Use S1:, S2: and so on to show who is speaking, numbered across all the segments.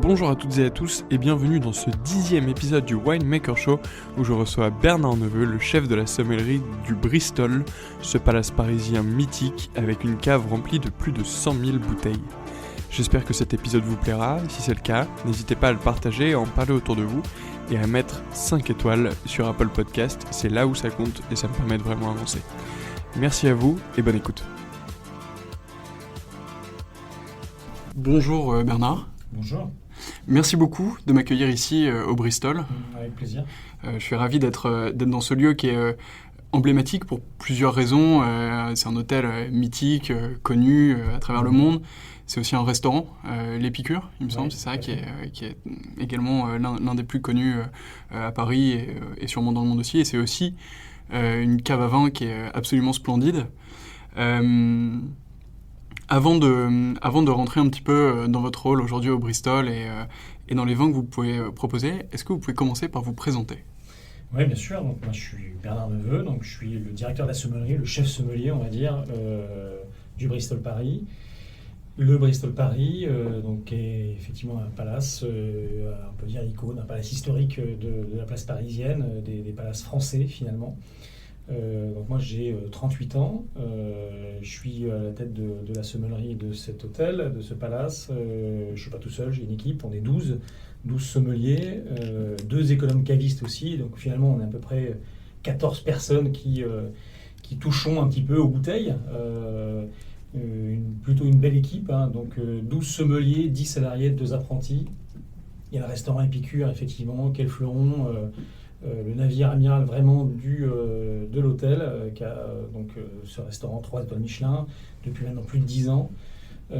S1: Bonjour à toutes et à tous et bienvenue dans ce 10e épisode du Winemaker Show où je reçois Bernard Neveu, le chef de la sommellerie du Bristol, ce palace parisien mythique avec une cave remplie de plus de 100 000 bouteilles. J'espère que cet épisode vous plaira, et si c'est le cas, n'hésitez pas à le partager, à en parler autour de vous et à mettre 5 étoiles sur Apple Podcast, c'est là où ça compte et ça me permet de vraiment avancer. Merci à vous et bonne écoute. Bonjour Bernard.
S2: Bonjour.
S1: Merci beaucoup de m'accueillir ici au Bristol.
S2: Avec plaisir.
S1: Je suis ravi d'être dans ce lieu qui est emblématique pour plusieurs raisons. C'est un hôtel mythique, connu à travers le monde. C'est aussi un restaurant, l'Épicure, il me semble, c'est ça, qui est également l'un des plus connus à Paris et sûrement dans le monde aussi. Et c'est aussi une cave à vin qui est absolument splendide. Avant de rentrer un petit peu dans votre rôle aujourd'hui au Bristol et dans les vins que vous pouvez proposer, est-ce que vous pouvez commencer par vous présenter ?
S2: Oui, bien sûr. Donc, moi, je suis Bernard Neveu, donc je suis le directeur de la sommellerie, le chef sommelier, on va dire, du Bristol Paris. Le Bristol Paris, donc, est effectivement un palace, on peut dire icône, un palace historique de la place parisienne, des palaces français finalement. Donc moi j'ai 38 ans, je suis à la tête de la sommellerie de cet hôtel, de ce palace. Je ne suis pas tout seul, j'ai une équipe, on est 12 sommeliers, 2 économes cavistes aussi, donc finalement on est à peu près 14 personnes qui touchons un petit peu aux bouteilles. Plutôt une belle équipe, hein, donc 12 sommeliers, 10 salariés, 2 apprentis. Il y a le restaurant Épicure effectivement, Quai le Fleuron, le navire amiral vraiment de l'hôtel, qui a donc ce restaurant 3 étoiles Michelin depuis maintenant plus de 10 ans. 20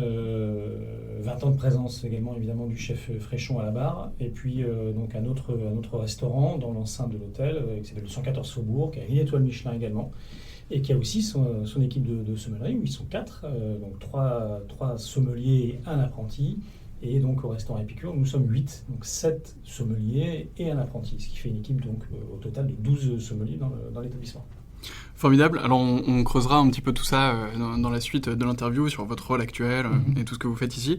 S2: ans de présence également évidemment du chef Fréchon à la barre, et puis donc un autre restaurant dans l'enceinte de l'hôtel qui s'appelle le 114 Faubourg, qui a une étoile Michelin également, et qui a aussi son équipe de sommellerie où ils sont 4, donc 3 sommeliers et 1 apprenti. Et donc au restaurant Épicure, nous sommes 8, donc 7 sommeliers et 1 apprenti, ce qui fait une équipe donc au total de 12 sommeliers dans l'établissement.
S1: Formidable. Alors on creusera un petit peu tout ça dans la suite de l'interview sur votre rôle actuel et tout ce que vous faites ici.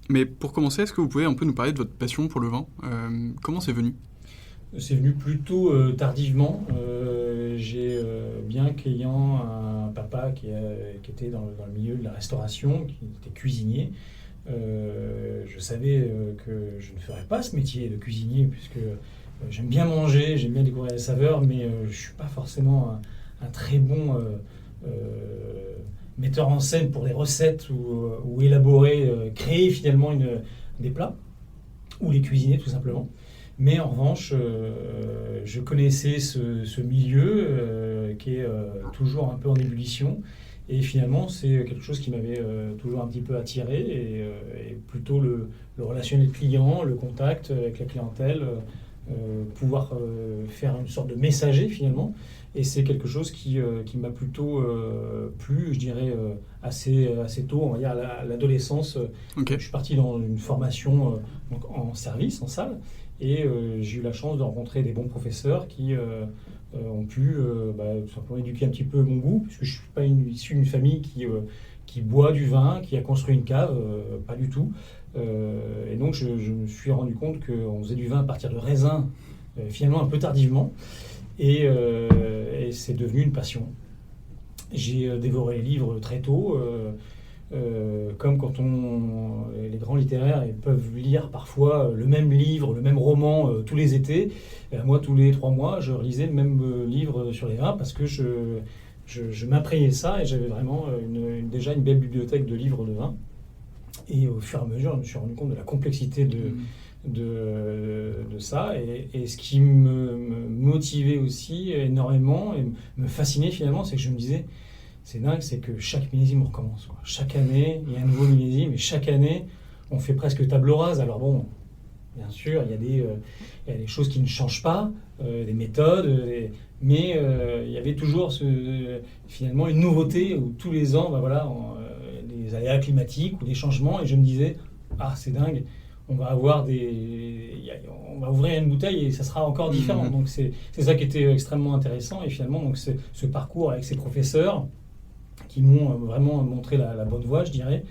S1: Mais pour commencer, est-ce que vous pouvez un peu nous parler de votre passion pour le vin ? Comment c'est venu ?
S2: C'est venu plutôt tardivement. J'ai bien qu'ayant un papa qui était dans le milieu de la restauration, qui était cuisinier, je savais que je ne ferais pas ce métier de cuisinier puisque j'aime bien manger, j'aime bien découvrir les saveurs, mais je ne suis pas forcément un très bon metteur en scène pour les recettes ou élaborer, créer finalement des plats ou les cuisiner tout simplement. Mais en revanche, je connaissais ce milieu qui est toujours un peu en ébullition. Et finalement, c'est quelque chose qui m'avait toujours un petit peu attiré, et plutôt le relationnel client, le contact avec la clientèle, pouvoir faire une sorte de messager finalement. Et c'est quelque chose qui m'a plutôt plu, je dirais, assez tôt, on va dire à l'adolescence.
S1: Okay.
S2: Je suis parti dans une formation donc en service, en salle, et j'ai eu la chance de rencontrer des bons professeurs qui ont pu tout simplement éduquer un petit peu mon goût, puisque je ne suis pas issu d'une famille qui boit du vin, qui a construit une cave, pas du tout. Et donc je me suis rendu compte qu'on faisait du vin à partir de raisins, finalement un peu tardivement, et c'est devenu une passion. J'ai dévoré les livres très tôt, comme quand les grands littéraires peuvent lire parfois le même livre, le même roman tous les étés. Moi, tous les 3 mois, je lisais le même livre sur les vins parce que je m'imprégnais de ça, et j'avais vraiment déjà une belle bibliothèque de livres de vin. Et au fur et à mesure, je me suis rendu compte de la complexité de ça. Et ce qui me motivait aussi énormément et me fascinait finalement, c'est que je me disais, c'est dingue, c'est que chaque millésime on recommence, quoi. Chaque année, il y a un nouveau millésime, et chaque année, on fait presque table rase. Alors bon, bien sûr, il y a des choses qui ne changent pas, des méthodes, mais il y avait toujours finalement une nouveauté où tous les ans, des aléas climatiques ou des changements, et je me disais, c'est dingue, on va ouvrir une bouteille et ça sera encore différent. Donc c'est ça qui était extrêmement intéressant, et finalement donc ce parcours avec ces professeurs qui m'ont vraiment montré la bonne voie, je dirais,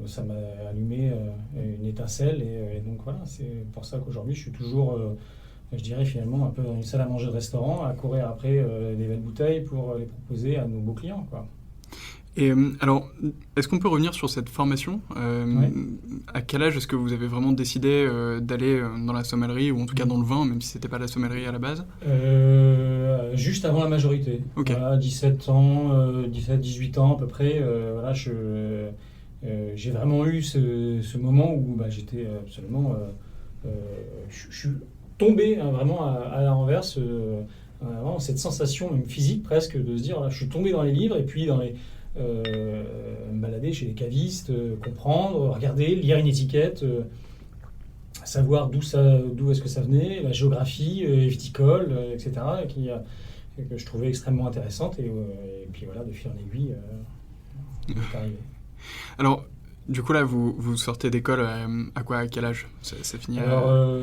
S2: Ça m'a allumé une étincelle et donc voilà, c'est pour ça qu'aujourd'hui je suis toujours, je dirais finalement un peu dans une salle à manger de restaurant, à courir après des belles bouteilles pour les proposer à nos beaux clients, quoi.
S1: Et alors, est-ce qu'on peut revenir sur cette formation
S2: Ouais.
S1: À quel âge est-ce que vous avez vraiment décidé d'aller dans la sommellerie, ou en tout cas dans le vin, même si c'était pas la sommellerie à la base?
S2: Juste avant la majorité.
S1: Ok.
S2: Voilà, 17 ans, 17-18 ans à peu près. Voilà, j'ai vraiment eu ce moment où bah, j'étais absolument. Je suis tombé hein, vraiment à la renverse. Vraiment cette sensation même physique presque de se dire voilà, je suis tombé dans les livres et puis me balader chez les cavistes, comprendre, regarder, lire une étiquette. Savoir d'où est-ce que ça venait, la géographie viticole, etc., que je trouvais extrêmement intéressante. Et puis voilà, de fil en aiguille, on est arrivé.
S1: Alors, du coup, là, vous sortez d'école à quoi, à quel âge? C'est fini
S2: Alors,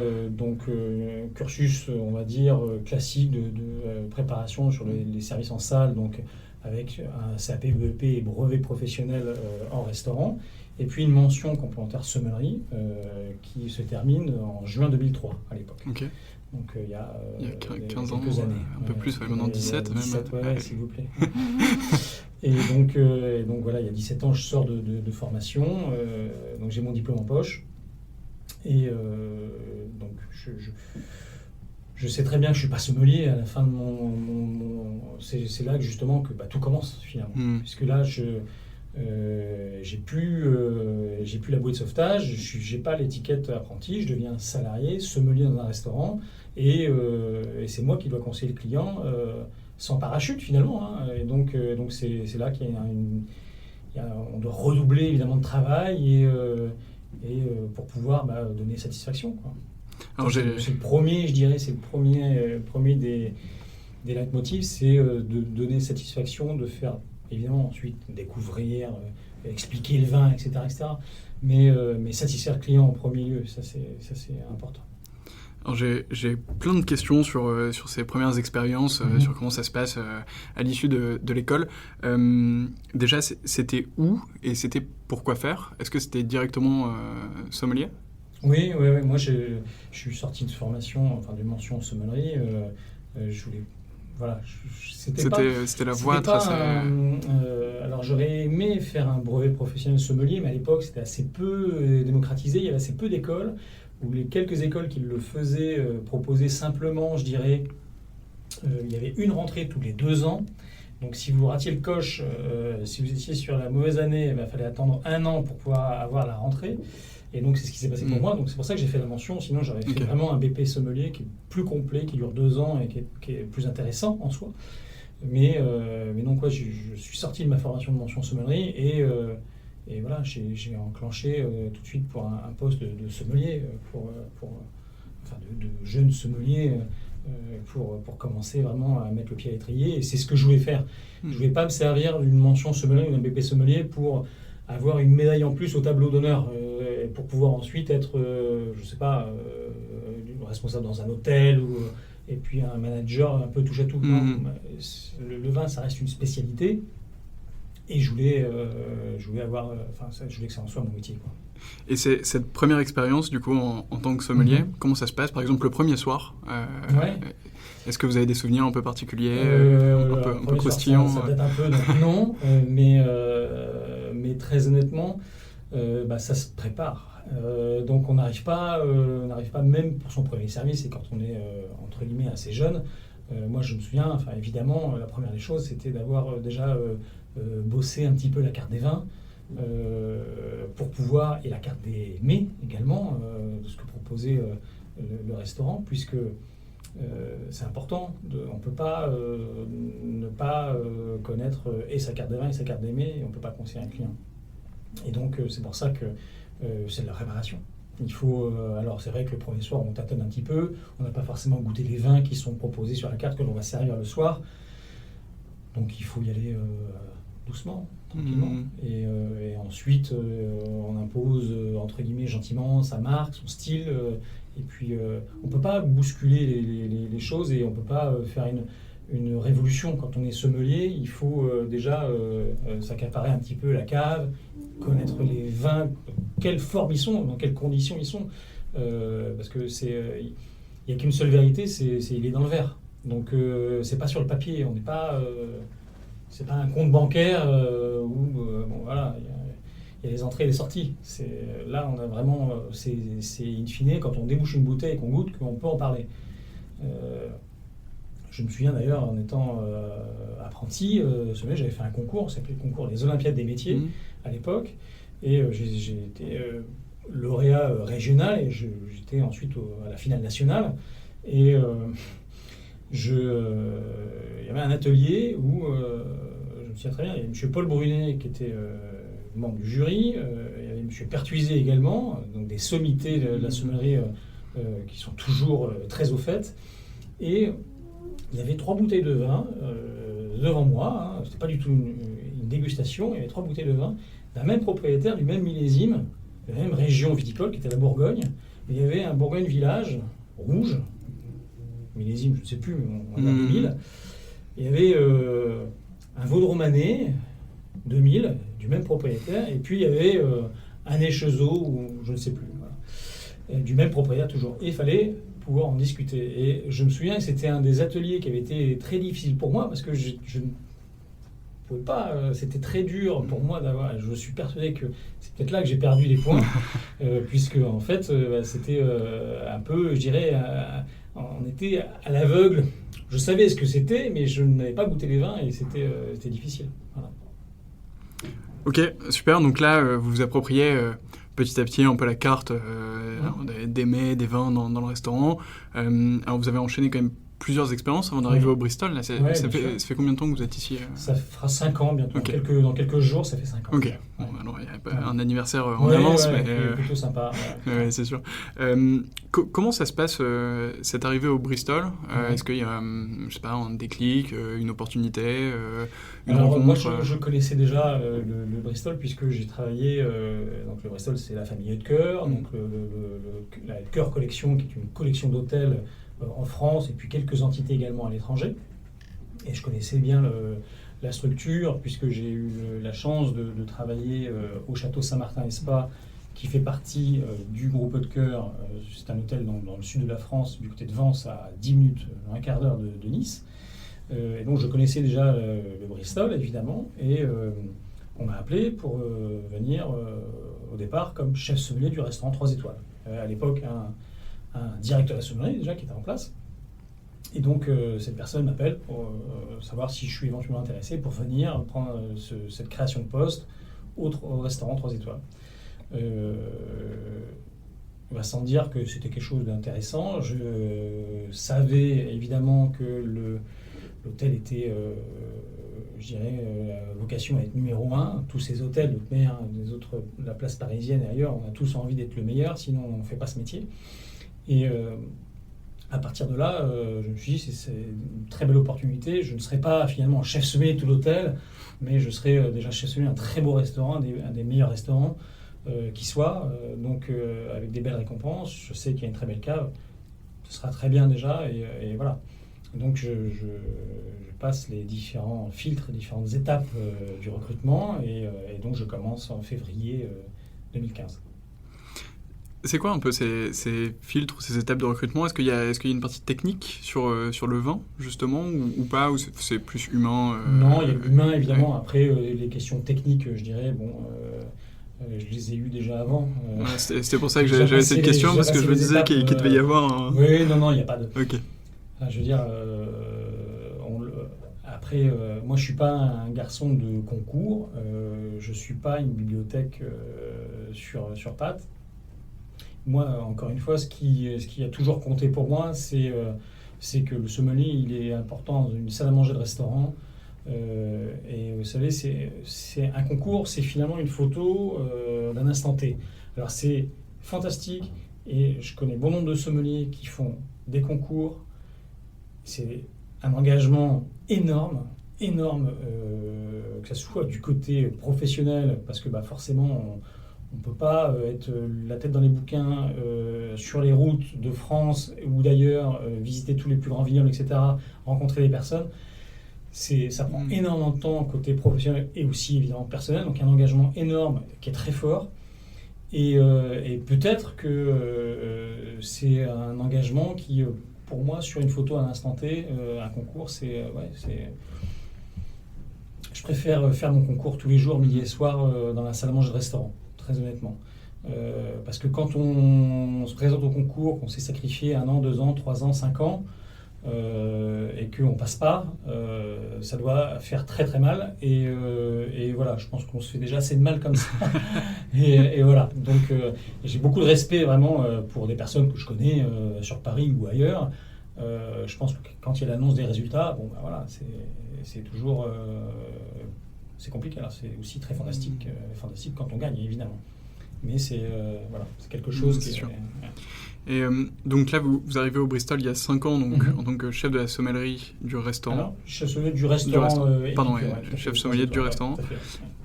S2: cursus, on va dire, classique de préparation sur les services en salle, donc avec un CAP, BEP et brevet professionnel en restaurant. Et puis une mention complémentaire sommellerie qui se termine en juin 2003 à l'époque.
S1: Ok.
S2: Donc il y a
S1: 15 ans,
S2: quelques années.
S1: un peu plus, maintenant 17 même.
S2: 17, ouais, s'il vous plaît. et donc voilà, il y a 17 ans, je sors de formation, donc j'ai mon diplôme en poche. Et donc je sais très bien que je ne suis pas sommelier à la fin de c'est là que justement que tout commence finalement. Puisque là, j'ai plus la bouée de sauvetage, j'ai pas l'étiquette apprenti, je deviens salarié, sommelier dans un restaurant, et c'est moi qui dois conseiller le client sans parachute finalement. Hein. Et donc c'est là qu'il on doit redoubler évidemment de travail et pour pouvoir donner satisfaction, quoi. Alors c'est le premier, je dirais, c'est le premier des leitmotivs, c'est de donner satisfaction, de faire évidemment ensuite découvrir, expliquer le vin, etc. Mais satisfaire le client en premier lieu, ça c'est important.
S1: Alors j'ai plein de questions sur ces premières expériences, sur comment ça se passe à l'issue de l'école. Déjà, c'était où et c'était pour quoi faire? Est-ce que c'était directement sommelier?
S2: Oui, moi je suis sorti de formation, enfin de mention sommellerie. Je voulais, voilà,
S1: c'était la voie tracée.
S2: Alors j'aurais aimé faire un brevet professionnel sommelier, mais à l'époque c'était assez peu démocratisé, il y avait assez peu d'écoles, ou les quelques écoles qui le faisaient proposaient simplement, je dirais, il y avait une rentrée tous les 2 ans. Donc si vous ratiez le coche, si vous étiez sur la mauvaise année, il fallait attendre 1 an pour pouvoir avoir la rentrée. Et donc c'est ce qui s'est passé pour moi, donc c'est pour ça que j'ai fait la mention, sinon j'aurais fait vraiment un BP sommelier qui est plus complet, qui dure 2 ans et qui est plus intéressant en soi. Mais donc ouais, je suis sorti de ma formation de mention sommellerie et voilà, j'ai enclenché tout de suite pour un poste de sommelier, enfin de jeune sommelier, pour commencer vraiment à mettre le pied à l'étrier. Et c'est ce que je voulais faire. Je ne voulais pas me servir d'une mention sommelier ou d'un BP sommelier pour avoir une médaille en plus au tableau d'honneur, pour pouvoir ensuite être, je sais pas, responsable dans un hôtel et puis un manager un peu touche à tout. Non, le vin, ça reste une spécialité. Et je voulais avoir, je voulais que ça en soit mon métier, quoi.
S1: Et c'est cette première expérience, du coup, en tant que sommelier, comment ça se passe? Par exemple, le premier soir,
S2: ouais.
S1: Est-ce que vous avez des souvenirs un peu particuliers, un peu croustillants?
S2: Ça date un peu, donc non, mais très honnêtement, ça se prépare. Donc on n'arrive pas même pour son premier service, et quand on est entre guillemets assez jeune. Moi je me souviens, évidemment, la première des choses, c'était d'avoir déjà bossé un petit peu la carte des vins, pour pouvoir, et la carte des mets également, de ce que proposait le restaurant, puisque c'est important, on ne peut pas ne pas connaître et sa carte des vins et sa carte des mets, et on ne peut pas conseiller un client. Et donc c'est pour ça que c'est de la préparation. Il faut, alors c'est vrai que le premier soir on tâtonne un petit peu, on n'a pas forcément goûté les vins qui sont proposés sur la carte que l'on va servir le soir, donc il faut y aller doucement, tranquillement, et ensuite on impose entre guillemets gentiment sa marque, son style, et puis on ne peut pas bousculer les choses, et on ne peut pas faire une révolution. Quand on est sommelier, il faut déjà s'accaparer un petit peu la cave, connaître les vins, quelle forme ils sont, dans quelles conditions ils sont. Parce que il n'y a qu'une seule vérité, il est dans le verre. Donc c'est pas sur le papier, on n'est pas, c'est pas un compte bancaire où voilà, il y a les entrées et les sorties. Là on a vraiment, c'est in fine quand on débouche une bouteille et qu'on goûte qu'on peut en parler. Je me souviens d'ailleurs en étant apprenti, j'avais fait un concours, ça s'appelait le concours des Olympiades des métiers à l'époque, et j'ai été lauréat régional et j'étais ensuite à la finale nationale. Et il y avait un atelier où, je me souviens très bien, il y avait M. Paul Brunet qui était membre du jury, il y avait M. Pertuiset également, donc des sommités de la sommellerie qui sont toujours très au fait. Et il y avait 3 bouteilles de vin devant moi, c'était pas du tout une dégustation, il y avait 3 bouteilles de vin d'un même propriétaire, du même millésime, de la même région viticole qui était la Bourgogne. Et il y avait un Bourgogne village rouge, millésime, je ne sais plus, mais on va dire 2000. Il y avait un Vaudromanais 2000 du même propriétaire, et puis il y avait un Échezeaux, ou je ne sais plus, voilà. Du même propriétaire toujours. Et il fallait pouvoir en discuter. Et je me souviens que c'était un des ateliers qui avait été très difficile pour moi, parce que je ne pouvais pas, c'était très dur pour moi d'avoir, je suis persuadé que c'est peut-être là que j'ai perdu des points, puisque en fait c'était un peu, je dirais, on était à l'aveugle. Je savais ce que c'était, mais je n'avais pas goûté les vins et c'était difficile. Voilà.
S3: Ok, super. Donc là, vous vous appropriez petit à petit un peu la carte des mets, des vins dans le restaurant. Alors vous avez enchaîné quand même plusieurs expériences avant d'arriver au Bristol. Là, ça fait combien de temps que vous êtes ici
S2: Ça fera 5 ans bientôt.
S3: Okay.
S2: Dans quelques jours, ça fait 5 ans.
S3: Ok. Bon, alors il y a pas un anniversaire en avance, mais
S2: plutôt sympa.
S3: Ouais, c'est sûr. Comment ça se passe cette arrivée au Bristol Est-ce qu'il y a, je sais pas, un déclic, une opportunité, une rencontre
S2: moi, je connaissais déjà le Bristol puisque j'ai travaillé. Donc le Bristol, c'est la famille Oetker, donc la Oetker Collection, qui est une collection d'hôtels en France et puis quelques entités également à l'étranger. Et je connaissais bien la structure puisque j'ai eu la chance de travailler au Château Saint-Martin et Spa, qui fait partie du groupe Oetker. C'est un hôtel dans le sud de la France, du côté de Vence, à 10 minutes, un quart d'heure de Nice. Et donc je connaissais déjà le Bristol, évidemment, et on m'a appelé pour venir au départ comme chef sommelier du restaurant 3 étoiles. À l'époque, un directeur de la sommellerie déjà qui était en place. Et donc cette personne m'appelle pour savoir si je suis éventuellement intéressé pour venir prendre cette création de poste au restaurant 3 étoiles. Sans dire que c'était quelque chose d'intéressant, je savais évidemment que l'hôtel était, je dirais, la vocation à être numéro 1. Tous ces hôtels, de toute manière, la place parisienne et ailleurs, on a tous envie d'être le meilleur, sinon on ne fait pas ce métier. Et à partir de là, je me suis dit, c'est une très belle opportunité. Je ne serai pas finalement chef sommelier de tout l'hôtel, mais je serai déjà chef sommelier d'un très beau restaurant, un des meilleurs restaurants qui soit, avec des belles récompenses. Je sais qu'il y a une très belle cave, ce sera très bien déjà, et voilà. Donc je passe les différents filtres, les différentes étapes du recrutement, et donc je commence en février 2015.
S3: C'est quoi un peu ces filtres, ces étapes de recrutement ? Est-ce qu'il y a une partie technique sur le vin, justement, ou pas, ou c'est plus humain
S2: Non, il y a l'humain, évidemment. Ouais. Après, les questions techniques, je dirais, je les ai eues déjà avant.
S3: C'était pour ça que j'avais cette question, parce que je me disais qu'il devait y avoir un...
S2: Oui, non, il n'y a pas de...
S3: Ok.
S2: Je veux dire, après, moi, je ne suis pas un garçon de concours. Je ne suis pas une bibliothèque sur pattes. Moi, encore une fois, ce qui a toujours compté pour moi, c'est que le sommelier, il est important dans une salle à manger de restaurant. Et vous savez, c'est un concours, c'est finalement une photo d'un instant T. Alors c'est fantastique, et je connais bon nombre de sommeliers qui font des concours. C'est un engagement énorme, que ce soit du côté professionnel, parce que forcément, on ne peut pas être la tête dans les bouquins sur les routes de France ou d'ailleurs, visiter tous les plus grands vignobles, etc., rencontrer des personnes. Ça prend énormément de temps côté professionnel et aussi évidemment personnel, donc un engagement énorme qui est très fort. Et peut-être que c'est un engagement qui, pour moi, sur une photo à l'instant T, un concours, je préfère faire mon concours tous les jours, midi et soir, dans la salle à manger de restaurant, très honnêtement. Parce que quand on se présente au concours, qu'on s'est sacrifié 1 an, 2 ans, 3 ans, 5 ans, et qu'on passe pas, ça doit faire très très mal. Et voilà, je pense qu'on se fait déjà assez de mal comme ça. et voilà, donc j'ai beaucoup de respect vraiment pour des personnes que je connais sur Paris ou ailleurs. Je pense que quand il y a l'annonce des résultats, bon, voilà, c'est toujours c'est compliqué. Alors, c'est aussi très fantastique quand on gagne, évidemment. Mais c'est quelque chose qui est
S3: sûr. Et donc là, vous arrivez au Bristol il y a 5 ans, donc, en tant que chef de la sommellerie du restaurant.
S2: Alors, chef sommelier du restaurant.
S3: Chef sommelier du restaurant.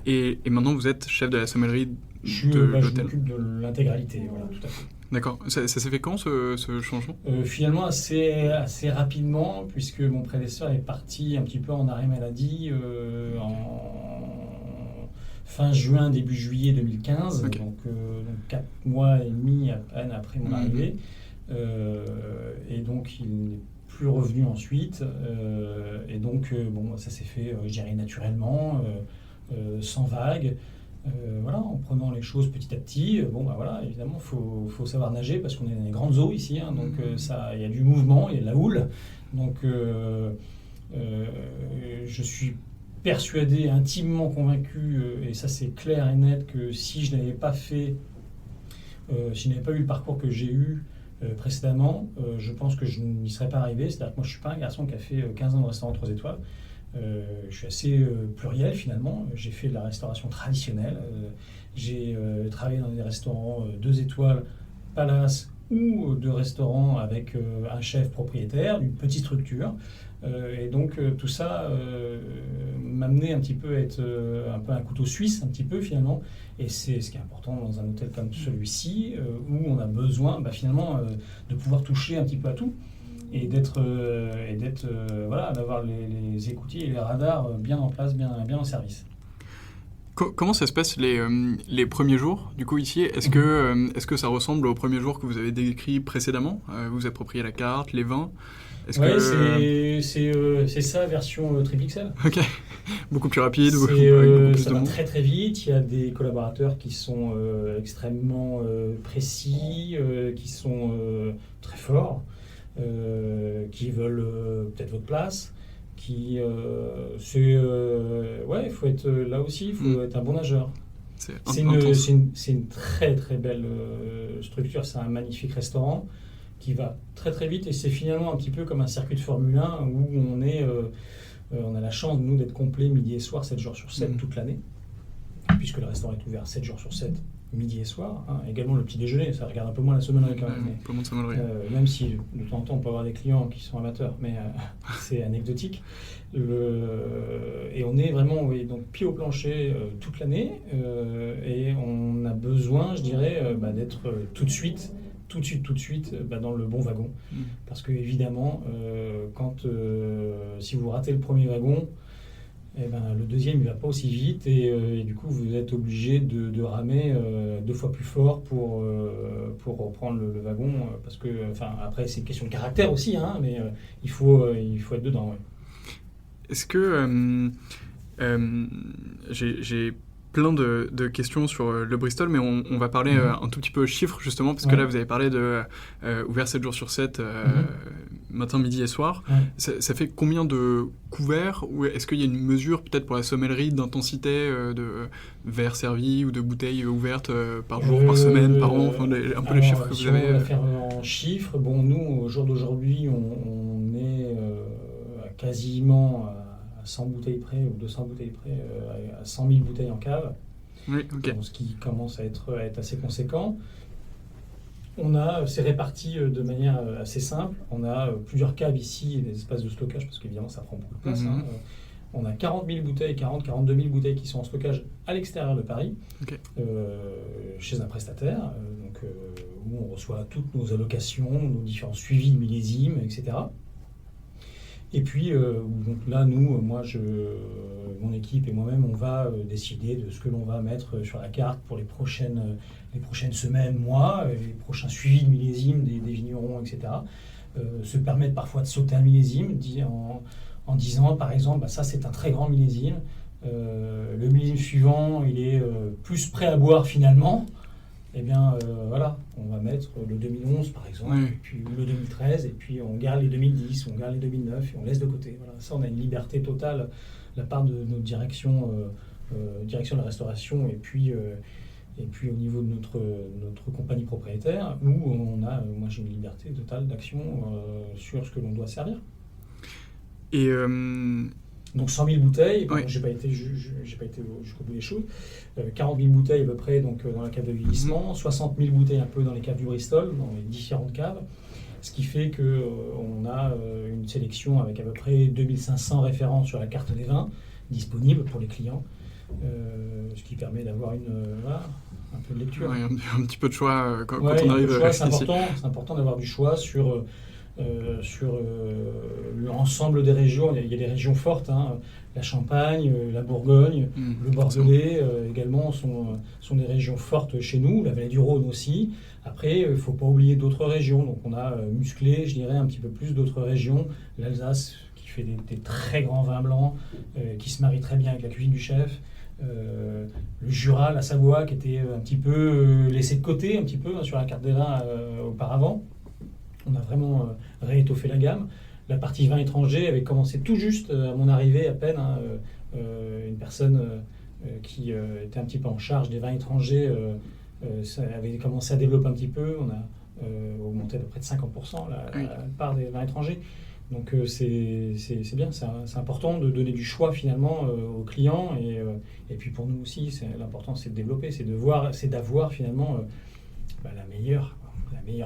S3: Et maintenant, vous êtes chef de la sommellerie de l'hôtel.
S2: Je m'occupe de l'intégralité, voilà, tout à fait.
S3: D'accord. Ça s'est fait quand, ce changement ?
S2: Finalement, assez rapidement, puisque mon prédécesseur est parti un petit peu en arrêt maladie en fin juin, début juillet 2015,
S3: okay.
S2: donc 4 mois et demi à peine après mon arrivée. Et donc, il n'est plus revenu ensuite. Et donc, ça s'est fait, je dirais, naturellement, sans vague. Voilà, en prenant les choses petit à petit. Évidemment, faut savoir nager parce qu'on est dans les grandes eaux ici, hein, donc il y a du mouvement, il y a de la houle. Donc, je suis persuadé, intimement convaincu, et ça c'est clair et net, que si je n'avais pas eu le parcours que j'ai eu précédemment, je pense que je n'y serais pas arrivé. C'est-à-dire que moi je ne suis pas un garçon qui a fait 15 ans de restaurant 3 étoiles. Je suis assez pluriel finalement. J'ai fait de la restauration traditionnelle. J'ai travaillé dans des restaurants 2 étoiles, palace, ou de restaurants avec un chef propriétaire, d'une petite structure. Et donc tout ça m'amenait un petit peu à être un peu un couteau suisse, un petit peu finalement. Et c'est ce qui est important dans un hôtel comme celui-ci, où on a besoin finalement de pouvoir toucher un petit peu à tout. Et d'avoir les écoutiers et les radars bien en place, bien en service.
S3: Comment ça se passe les premiers jours, du coup, ici ? Est-ce que ça ressemble aux premiers jours que vous avez décrits précédemment ? Vous appropriez la carte, les vins ?
S2: C'est ça, version triple XL.
S3: Ok, beaucoup plus rapide,
S2: avec beaucoup plus de monde. Très très vite, il y a des collaborateurs qui sont extrêmement précis, qui sont très forts, qui veulent peut-être votre place. Il faut être là aussi, il faut être un bon nageur. C'est une très très belle structure, c'est un magnifique restaurant qui va très très vite et c'est finalement un petit peu comme un circuit de Formule 1 où on a la chance, nous, d'être complet midi et soir, 7 jours sur 7 toute l'année, puisque le restaurant est ouvert 7 jours sur 7, midi et soir. Également le petit déjeuner, ça regarde un peu moins la sommellerie quand même. Même si de temps en temps on peut avoir des clients qui sont amateurs, mais c'est anecdotique. Et on est vraiment donc pied au plancher toute l'année et on a besoin, je dirais, d'être tout de suite dans le bon wagon. Parce que évidemment, si vous ratez le premier wagon, le deuxième il ne va pas aussi vite et du coup vous êtes obligé de ramer 2 fois plus fort pour reprendre le wagon parce que après c'est une question de caractère aussi, hein, mais il faut être dedans. Ouais.
S3: Est-ce que j'ai plein de questions sur le Bristol, mais on va parler un tout petit peu chiffres, justement, parce que là, vous avez parlé de ouvert 7 jours sur 7, matin, midi et soir. Ouais. Ça fait combien de couverts ? Ou est-ce qu'il y a une mesure, peut-être pour la sommellerie, d'intensité de verres servis ou de bouteilles ouvertes par jour, par semaine, par an, les chiffres que vous avez.
S2: On va faire en chiffres. Bon, nous, au jour d'aujourd'hui, on est quasiment à 100 bouteilles près ou 200 bouteilles près, à 100 000 bouteilles en cave.
S3: Oui, ok.
S2: Ce qui commence à être assez conséquent. C'est réparti de manière assez simple. On a plusieurs caves ici et des espaces de stockage parce qu'évidemment ça prend beaucoup de place. Hein. On a 40 000 bouteilles, 42 000 bouteilles qui sont en stockage à l'extérieur de Paris, chez un prestataire, où on reçoit toutes nos allocations, nos différents suivis de millésimes, etc. Et puis, donc là, nous, mon équipe et moi-même, on va décider de ce que l'on va mettre sur la carte pour les prochaines semaines, mois, les prochains suivis de millésimes des vignerons, etc. Se permettre parfois de sauter un millésime en disant, par exemple, ça c'est un très grand millésime. Le millésime suivant, il est plus prêt à boire finalement. Eh bien, voilà, on va mettre le 2011 par exemple,
S3: Oui.
S2: et puis le 2013, et puis on garde les 2010, on garde les 2009, et on laisse de côté. Voilà, ça, on a une liberté totale de la part de notre direction de la restauration, et puis au niveau de notre compagnie propriétaire, où moi j'ai une liberté totale d'action sur ce que l'on doit servir.
S3: Et
S2: Donc 100 000 bouteilles,
S3: Oui.
S2: j'ai pas été jusqu'au bout des choses. 40 000 bouteilles à peu près donc, dans la cave de vieillissement, 60 000 bouteilles un peu dans les caves du Bristol, dans les différentes caves. Ce qui fait qu'on a une sélection avec à peu près 2500 références sur la carte des vins disponibles pour les clients. Ce qui permet d'avoir un peu de lecture.
S3: ouais, un petit peu de choix quand
S2: Ouais,
S3: on arrive
S2: choix, c'est
S3: ici.
S2: important d'avoir du choix sur l'ensemble des régions. Il y a des régions fortes, la Champagne, la Bourgogne, le Bordelais également sont des régions fortes chez nous, la vallée du Rhône aussi. Après, il ne faut pas oublier d'autres régions. Donc on a musclé, je dirais, un petit peu plus d'autres régions. L'Alsace qui fait des très grands vins blancs, qui se marient très bien avec la cuisine du chef. Le Jura, la Savoie qui était un petit peu laissé de côté un petit peu sur la carte des vins auparavant. On a vraiment réétoffé la gamme. La partie vin étranger avait commencé tout juste à mon arrivée à peine. Une personne qui était un petit peu en charge des vins étrangers ça avait commencé à développer un petit peu. On a augmenté à peu près de 50% la part des vins étrangers. Donc c'est bien, c'est important de donner du choix finalement aux clients et puis pour nous aussi, l'important c'est de développer, c'est d'avoir finalement la meilleure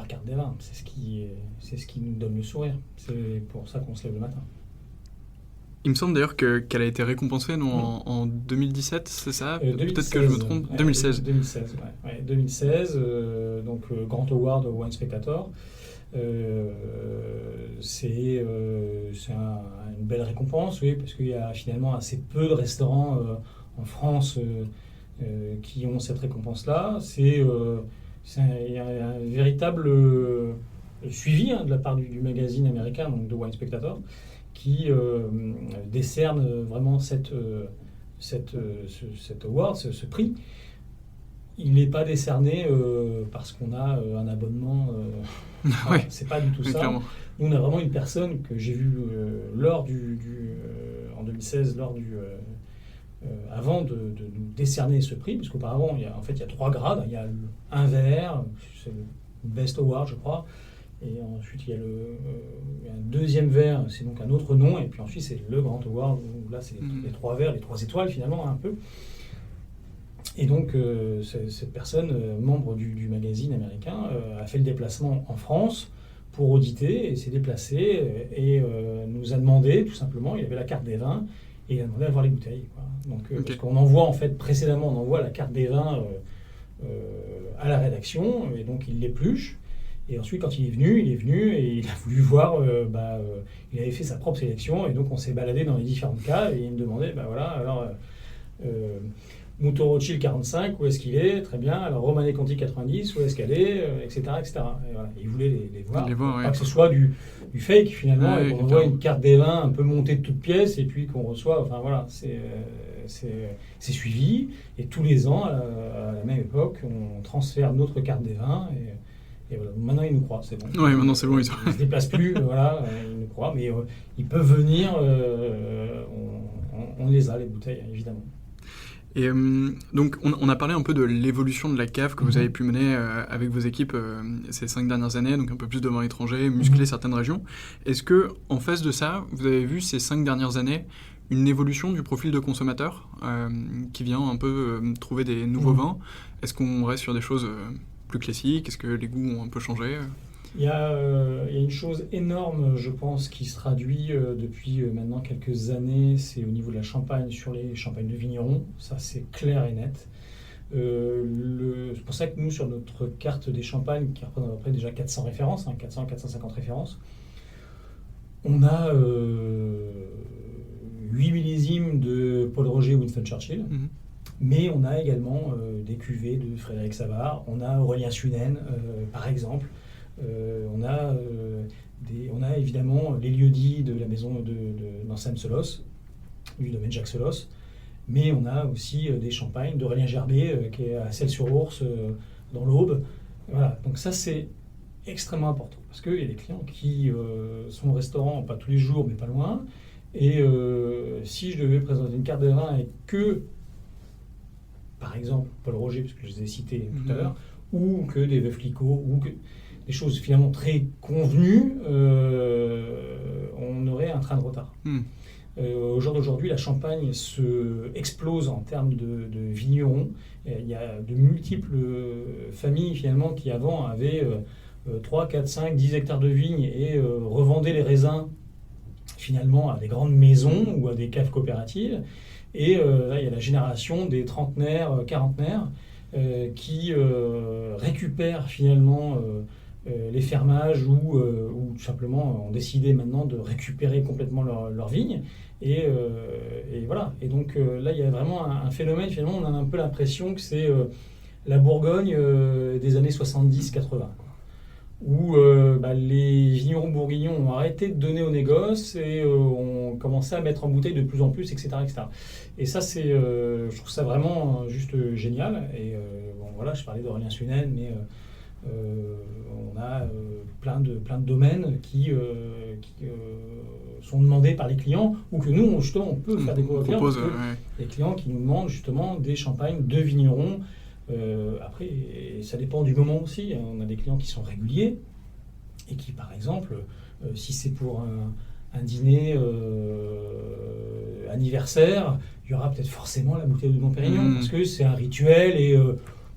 S2: carte des vins. C'est ce qui nous donne le sourire. C'est pour ça qu'on se lève le matin.
S3: Il me semble d'ailleurs qu'elle a été récompensée en 2017, c'est ça?
S2: 2016,
S3: Peut-être que je me trompe. 2016.
S2: 2016, donc Grand Award Wine Spectator. C'est une belle récompense, oui, parce qu'il y a finalement assez peu de restaurants en France qui ont cette récompense-là. Il y a un véritable suivi de la part du magazine américain, donc de Wine Spectator, qui décerne vraiment cet award, ce prix. Il n'est pas décerné parce qu'on a un abonnement.
S3: Ouais,
S2: c'est pas du tout ça.
S3: clairement.
S2: Nous, on a vraiment une personne que j'ai vue en 2016, avant de nous décerner ce prix, parce qu'auparavant, il y a 3 grades. Il y a un vert, c'est le Best Award, je crois. Et ensuite, il y a un deuxième verre, c'est donc un autre nom. Et puis ensuite, c'est le Grand Award, où là, c'est les 3 verres, les 3 étoiles, finalement, un peu. Et donc, cette personne, membre du magazine américain, a fait le déplacement en France pour auditer et s'est déplacé et nous a demandé, tout simplement, il avait la carte des vins et il a demandé à voir les bouteilles. Quoi. Donc, parce qu'on envoie, en fait, précédemment, on envoie la carte des vins à la rédaction et donc il l'épluche. Et ensuite, quand il est venu et il a voulu voir, il avait fait sa propre sélection et donc on s'est baladé dans les différentes caves et il me demandait, Mouton Rothschild 45, où est-ce qu'il est? Très bien. Alors Romanée Conti 90, où est-ce qu'elle est, etc. etc. Et voilà. Il voulait les voir.
S3: Ouais.
S2: Pas que ce soit du fake finalement, et qu'on envoie une carte des vins un peu montée de toutes pièces et puis qu'on reçoit. Enfin voilà, c'est suivi. Et tous les ans, à la même époque, on transfère notre carte des vins. Et voilà. Maintenant, ils nous croient, c'est bon.
S3: Oui, maintenant c'est bon.
S2: Ils ne se déplacent plus, voilà, ils nous croient. Mais ils peuvent venir, on les a, les bouteilles, évidemment.
S3: Et donc, on a parlé un peu de l'évolution de la cave que vous avez pu mener avec vos équipes ces 5 dernières années, donc un peu plus de vins étrangers, muscler certaines régions. Est-ce que, en face de ça, vous avez vu ces 5 dernières années une évolution du profil de consommateur qui vient un peu trouver des nouveaux vins? Est-ce qu'on reste sur des choses plus classiques? Est-ce que les goûts ont un peu changé?
S2: Il y a une chose énorme, je pense, qui se traduit depuis maintenant quelques années, c'est au niveau de la Champagne, sur les champagnes de vignerons. Ça, c'est clair et net. C'est pour ça que nous, sur notre carte des champagnes, qui représente à peu près déjà 400 références, 400-450 références, On a 8 millésimes de Paul Roger ou Winston Churchill, mais on a également des cuvées de Frédéric Savard, on a Aurélien Sunen, par exemple. On a évidemment les lieux-dits de la maison d'Anselme Selos, du domaine Jacques Selos, mais on a aussi des champagnes d'Aurélien Gerbet, qui est à Celles-sur-Ourse, dans l'Aube. Voilà, donc ça c'est extrêmement important, parce qu'il y a des clients qui sont au restaurant, pas tous les jours, mais pas loin, et si je devais présenter une carte des vins et que, par exemple, Paul Roger, puisque je les ai cités tout à l'heure, ou que des Veuve Clicquot, ou que des choses finalement très convenues, on aurait un train de retard. Au jour d'aujourd'hui, la Champagne explose en termes de vignerons. Il y a de multiples familles finalement qui avant avaient 3, 4, 5, 10 hectares de vignes et revendaient les raisins finalement à des grandes maisons ou à des caves coopératives. Et là, il y a la génération des trentenaires, quarantenaires qui récupèrent finalement les fermages ou tout simplement ont décidé maintenant de récupérer complètement leur vigne. Et voilà. Et donc là, il y a vraiment un phénomène, finalement, on a un peu l'impression que c'est la Bourgogne des années 70-80. Où les vignerons bourguignons ont arrêté de donner au négoce et ont commencé à mettre en bouteille de plus en plus, etc. etc. Et ça, je trouve ça vraiment juste génial. Et voilà, je parlais d'Aurélien Sunen, mais on a plein de domaines qui sont demandés par les clients, ou que nous, justement, on peut faire découvrir aux clients. Parce que les clients qui nous demandent justement des champagnes de vignerons. Après, ça dépend du moment aussi. On a des clients qui sont réguliers et qui, par exemple, si c'est pour un dîner anniversaire, il y aura peut-être forcément la bouteille de Dom Pérignon, parce que c'est un rituel et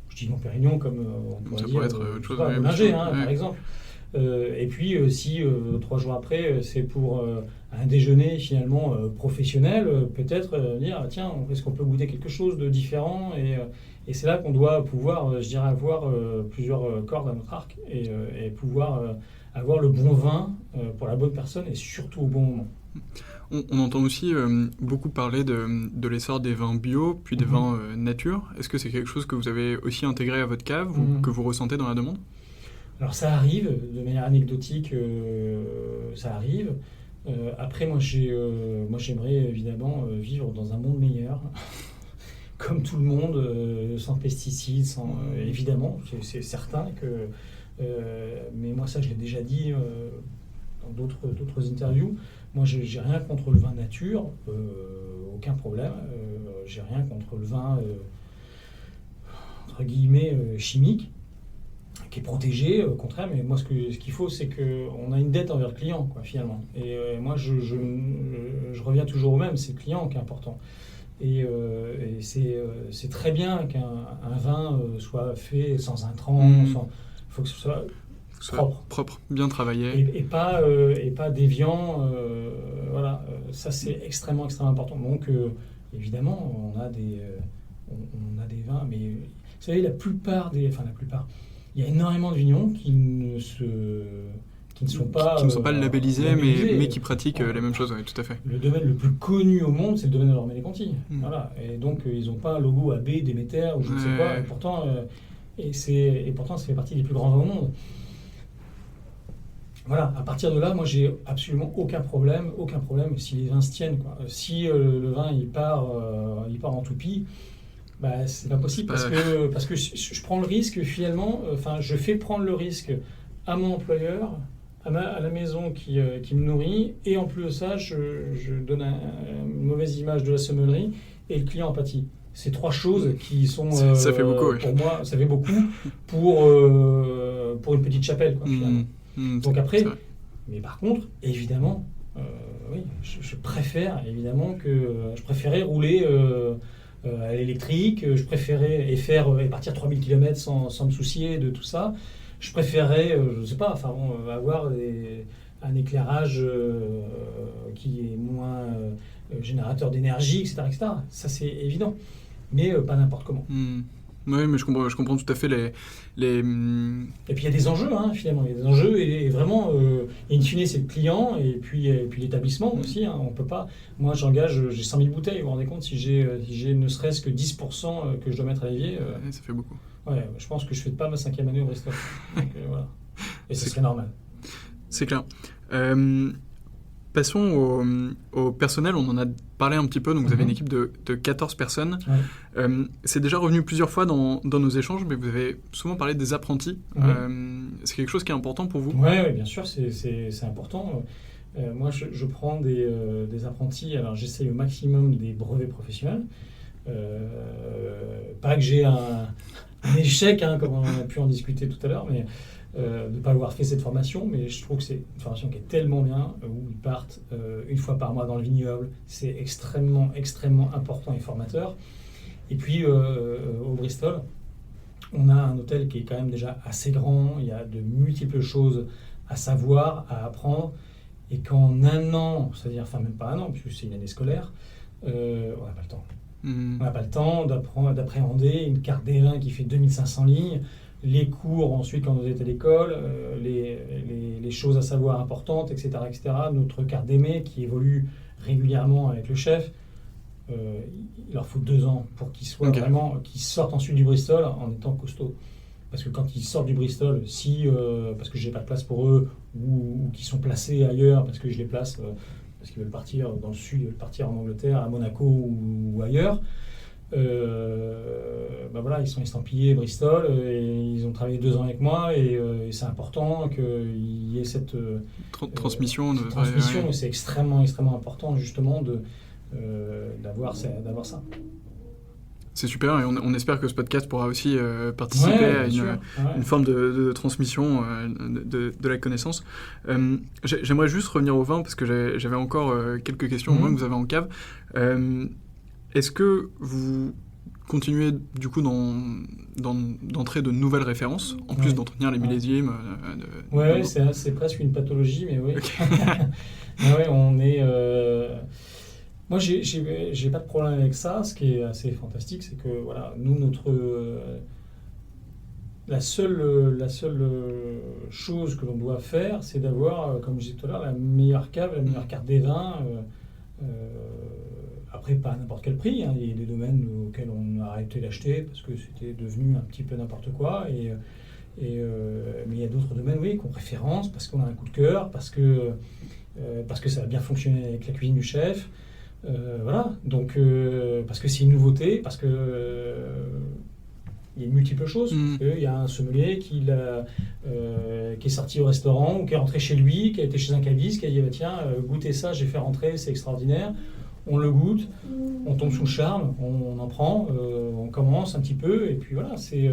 S2: je dis Dom Pérignon comme on pourrait dire
S3: autre chose,
S2: Bollinger, par exemple. Et puis, si 3 jours après, c'est pour un déjeuner finalement professionnel, peut-être dire tiens, est-ce qu'on peut goûter quelque chose de différent et c'est là qu'on doit pouvoir, je dirais, avoir plusieurs cordes à notre arc et pouvoir avoir le bon vin pour la bonne personne et surtout au bon moment.
S3: On entend aussi beaucoup parler de l'essor des vins bio, puis des vins nature. Est-ce que c'est quelque chose que vous avez aussi intégré à votre cave ou que vous ressentez dans la demande ?
S2: Alors ça arrive, de manière anecdotique, ça arrive. Après, moi j'aimerais évidemment vivre dans un monde meilleur, comme tout le monde, sans pesticides, évidemment, c'est certain que... mais moi ça je l'ai déjà dit dans d'autres interviews, moi j'ai rien contre le vin nature, aucun problème, j'ai rien contre le vin entre guillemets chimique, qui est protégé, au contraire, mais moi ce qu'il faut c'est qu'on a une dette envers le client, quoi, finalement. Et moi je reviens toujours au même, c'est le client qui est important. Et c'est très bien qu'un vin soit fait sans intrants, il faut que ce soit propre,
S3: bien travaillé.
S2: Et pas déviant, voilà, ça c'est extrêmement important. Donc évidemment, on a des vins, mais vous savez, la plupart, il y a énormément de vignerons qui ne sont pas
S3: labellisés, mais qui pratiquent les mêmes choses, oui, tout à fait.
S2: Le domaine le plus connu au monde, c'est le domaine de l'Ormée-les-Conti. Voilà. Et donc, ils n'ont pas un logo AB, Déméter, ou je ne sais quoi, et pourtant, ça fait partie des plus grands vins au monde. Voilà, à partir de là, moi, j'ai absolument aucun problème si les vins se tiennent, quoi. Si le vin, il part en toupie, c'est pas possible, parce que je prends le risque, finalement, je fais prendre le risque à mon employeur, à la maison qui me nourrit, et en plus de ça, je donne une mauvaise image de la sommellerie, et le client en pâtit. C'est 3 choses qui sont,
S3: ça fait beaucoup, oui.
S2: Pour moi, ça fait beaucoup pour une petite chapelle, quoi, finalement. Donc après, mais par contre, évidemment, oui, je préfère évidemment je préférais rouler à l'électrique, je préférais et partir 3000 km sans me soucier de tout ça. Je préférais, je sais pas, avoir un éclairage qui est moins générateur d'énergie, etc., etc. Ça c'est évident, mais pas n'importe comment.
S3: Oui, mais je comprends tout à fait les...
S2: Et puis il y a des enjeux, finalement. Il y a des enjeux et vraiment, in fine, c'est le client et puis l'établissement aussi. On peut pas. Moi, j'ai 100 000 bouteilles. Vous vous rendez compte, si j'ai ne serait-ce que 10% que je dois mettre à l'évier.
S3: Ça fait beaucoup.
S2: Ouais, je pense que je ne fais pas ma 5e année au Bristol. Donc, voilà. Et ce serait normal.
S3: C'est clair. Passons au personnel, on en a parlé un petit peu, donc vous avez une équipe de 14 personnes.
S2: Ouais.
S3: C'est déjà revenu plusieurs fois dans nos échanges, mais vous avez souvent parlé des apprentis.
S2: Ouais.
S3: C'est quelque chose qui est important pour vous ?
S2: Oui, bien sûr, c'est important. Moi, je prends des apprentis, alors j'essaye au maximum des brevets professionnels. Pas que j'ai un échec, comme on a pu en discuter tout à l'heure, mais de ne pas avoir fait cette formation, mais je trouve que c'est une formation qui est tellement bien, où ils partent une fois par mois dans le vignoble. C'est extrêmement, extrêmement important et formateur. Et puis, au Bristol, on a un hôtel qui est quand même déjà assez grand, il y a de multiples choses à savoir, à apprendre, et qu'en un an, c'est-à-dire, enfin même pas un an, puisque c'est une année scolaire, on n'a pas le temps. On n'a pas le temps d'appréhender une carte des vins qui fait 2500 lignes, les cours ensuite quand on est à l'école, les choses à savoir importantes, etc., etc. Notre carte d'aimé qui évolue régulièrement avec le chef, il leur faut 2 ans pour qu'ils soient vraiment, qu'ils sortent ensuite du Bristol en étant costauds. Parce que quand ils sortent du Bristol, parce que j'ai pas de place pour eux, ou qu'ils sont placés ailleurs, parce que je les place, parce qu'ils veulent partir dans le sud, ils veulent partir en Angleterre, à Monaco ou ailleurs, voilà, ils sont estampillés Bristol et ils ont travaillé 2 ans avec moi et c'est important qu'il y ait cette
S3: transmission.
S2: Et c'est extrêmement, extrêmement important justement d'avoir ça.
S3: C'est super et on espère que ce podcast pourra aussi participer à une forme de transmission de la connaissance. J'aimerais juste revenir au vin parce que j'avais encore quelques questions au vin que vous avez en cave. Est-ce que vous continuez du coup d'entrer de nouvelles références, en plus d'entretenir les millésimes
S2: c'est presque une pathologie, mais oui.
S3: Okay.
S2: On est... Moi, j'ai pas de problème avec ça. Ce qui est assez fantastique, c'est que voilà, nous, la seule chose que l'on doit faire, c'est d'avoir, comme je disais tout à l'heure, la meilleure cave, la meilleure carte des vins. Après, pas à n'importe quel prix. Il y a des domaines auxquels on a arrêté d'acheter parce que c'était devenu un petit peu n'importe quoi. Mais il y a d'autres domaines, oui, qu'on référence parce qu'on a un coup de cœur, parce que ça a bien fonctionné avec la cuisine du chef. Voilà. Donc, parce que c'est une nouveauté, parce que il y a multiples choses. Il y a un sommelier qui est sorti au restaurant ou qui est rentré chez lui, qui a été chez un caviste, qui a dit tiens, goûtez ça, j'ai fait rentrer, c'est extraordinaire. On le goûte, on tombe sous le charme, on en prend, on commence un petit peu, et puis voilà, c'est...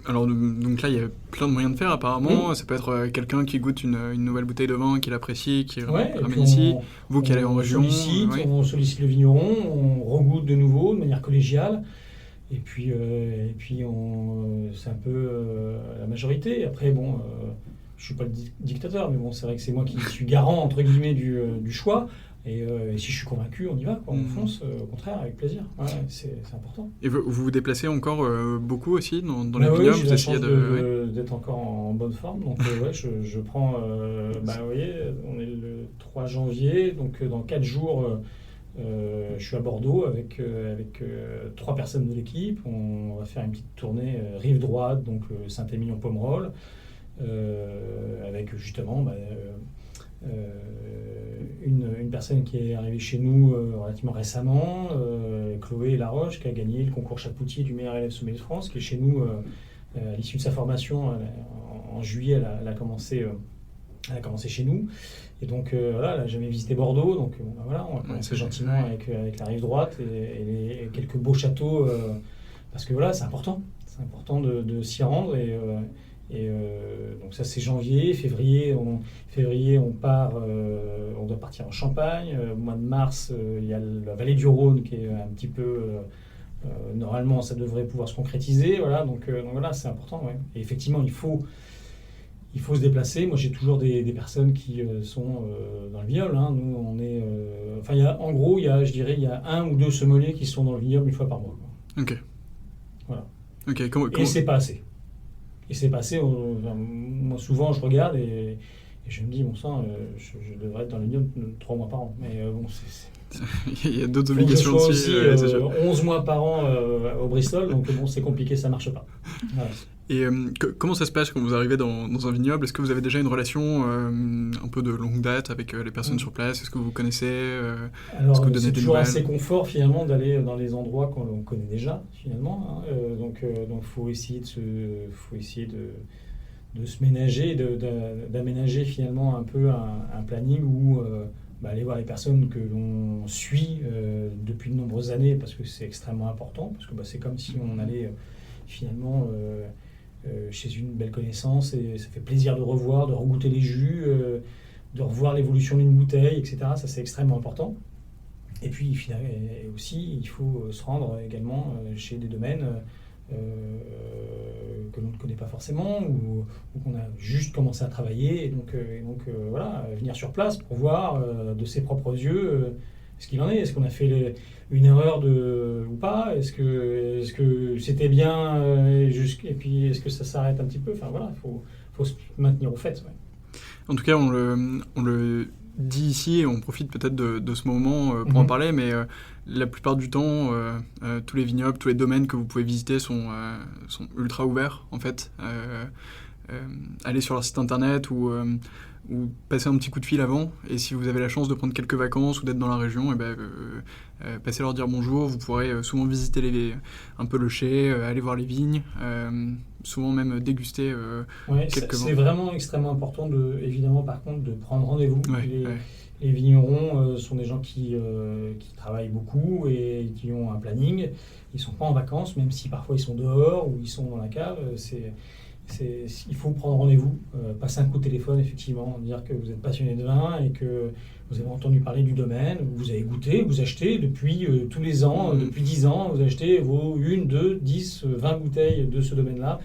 S3: Alors, donc là, il y a plein de moyens de faire, apparemment. Ça peut être quelqu'un qui goûte une nouvelle bouteille de vin, qui l'apprécie, qui ramène ici. Vous qui allez en région.
S2: On sollicite le vigneron, on regoute de nouveau, de manière collégiale, et puis c'est un peu la majorité. Après, bon, je ne suis pas le dictateur, mais bon, c'est vrai que c'est moi qui suis garant, entre guillemets, du choix. Et si je suis convaincu, on y va, on fonce, au contraire, avec plaisir. Ouais, c'est important.
S3: Et vous vous déplacez encore beaucoup aussi dans les vignobles?
S2: J'ai la chance d'être encore en bonne forme. Donc je prends, vous voyez, on est le 3 janvier, donc dans 4 jours, je suis à Bordeaux avec 3 personnes de l'équipe. On va faire une petite tournée rive droite, donc Saint-Émilion-Pomerol, avec justement... une personne qui est arrivée chez nous relativement récemment, Chloé Laroche, qui a gagné le concours Chapoutier du meilleur élève sommelier de France, qui est chez nous à l'issue de sa formation en juillet. Elle a commencé chez nous. Et donc elle n'a jamais visité Bordeaux. Donc on va commencer gentiment avec la rive droite et quelques beaux châteaux, parce que voilà, c'est important. C'est important de s'y rendre. Donc ça c'est janvier, février on part, on doit partir en Champagne. Au mois de mars, il y a la vallée du Rhône qui est un petit peu, normalement ça devrait pouvoir se concrétiser, voilà. Donc voilà, c'est important, ouais. Et effectivement il faut se déplacer. Moi j'ai toujours des personnes qui sont dans le vignoble, Nous on est, il y a 1 ou 2 sommeliers qui sont dans le vignoble une fois par mois, quoi.
S3: Ok. Ok,
S2: Et c'est pas assez. Moi, souvent, je regarde et je me dis, bon sang, je devrais être dans le vignoble 3 mois par an. Mais bon,
S3: Il y a d'autres
S2: faut que je
S3: obligations
S2: sois
S3: aussi.
S2: aussi
S3: c'est sûr.
S2: 11 mois par an au Bristol, donc bon, c'est compliqué, ça marche pas. Voilà.
S3: Et comment ça se passe quand vous arrivez dans un vignoble? Est-ce que vous avez déjà une relation un peu de longue date avec les personnes sur place? Est-ce que vous connaissez est-ce que
S2: Alors,
S3: vous donnez
S2: c'est
S3: des
S2: toujours
S3: nouvelles?
S2: assez confort finalement d'aller dans les endroits qu'on connaît déjà finalement. Donc, faut essayer de se ménager, d'aménager finalement un peu un planning où aller voir les personnes que l'on suit depuis de nombreuses années parce que c'est extrêmement important, parce que c'est comme si on allait finalement chez une belle connaissance et ça fait plaisir de revoir, de regoûter les jus, de revoir l'évolution d'une bouteille, etc. Ça c'est extrêmement important. Et puis et aussi il faut se rendre également chez des domaines que l'on ne connaît pas forcément ou qu'on a juste commencé à travailler et donc voilà, venir sur place pour voir de ses propres yeux ce qu'il en est. Est-ce qu'on a fait une erreur ou pas? Est-ce que c'était bien et puis est-ce que ça s'arrête un petit peu? Enfin voilà, faut se maintenir au fait. Ouais.
S3: En tout cas, on le dit ici et on profite peut-être de ce moment pour en parler, mais la plupart du temps, tous les vignobles, tous les domaines que vous pouvez visiter sont ultra ouverts en fait. Allez sur leur site internet ou passer un petit coup de fil avant, et si vous avez la chance de prendre quelques vacances ou d'être dans la région, passez leur dire bonjour. Vous pourrez souvent visiter un peu le chai, aller voir les vignes, souvent même déguster quelques vins.
S2: C'est vraiment extrêmement important évidemment par contre de prendre rendez-vous.
S3: Ouais.
S2: Les vignerons sont des gens qui travaillent beaucoup et qui ont un planning. Ils ne sont pas en vacances, même si parfois ils sont dehors ou ils sont dans la cave. Il faut prendre rendez-vous, passer un coup de téléphone, effectivement, dire que vous êtes passionné de vin et que vous avez entendu parler du domaine, vous avez goûté, vous achetez depuis tous les ans, depuis 10 ans, vous achetez vos 1, 2, 10, 20 bouteilles de ce domaine-là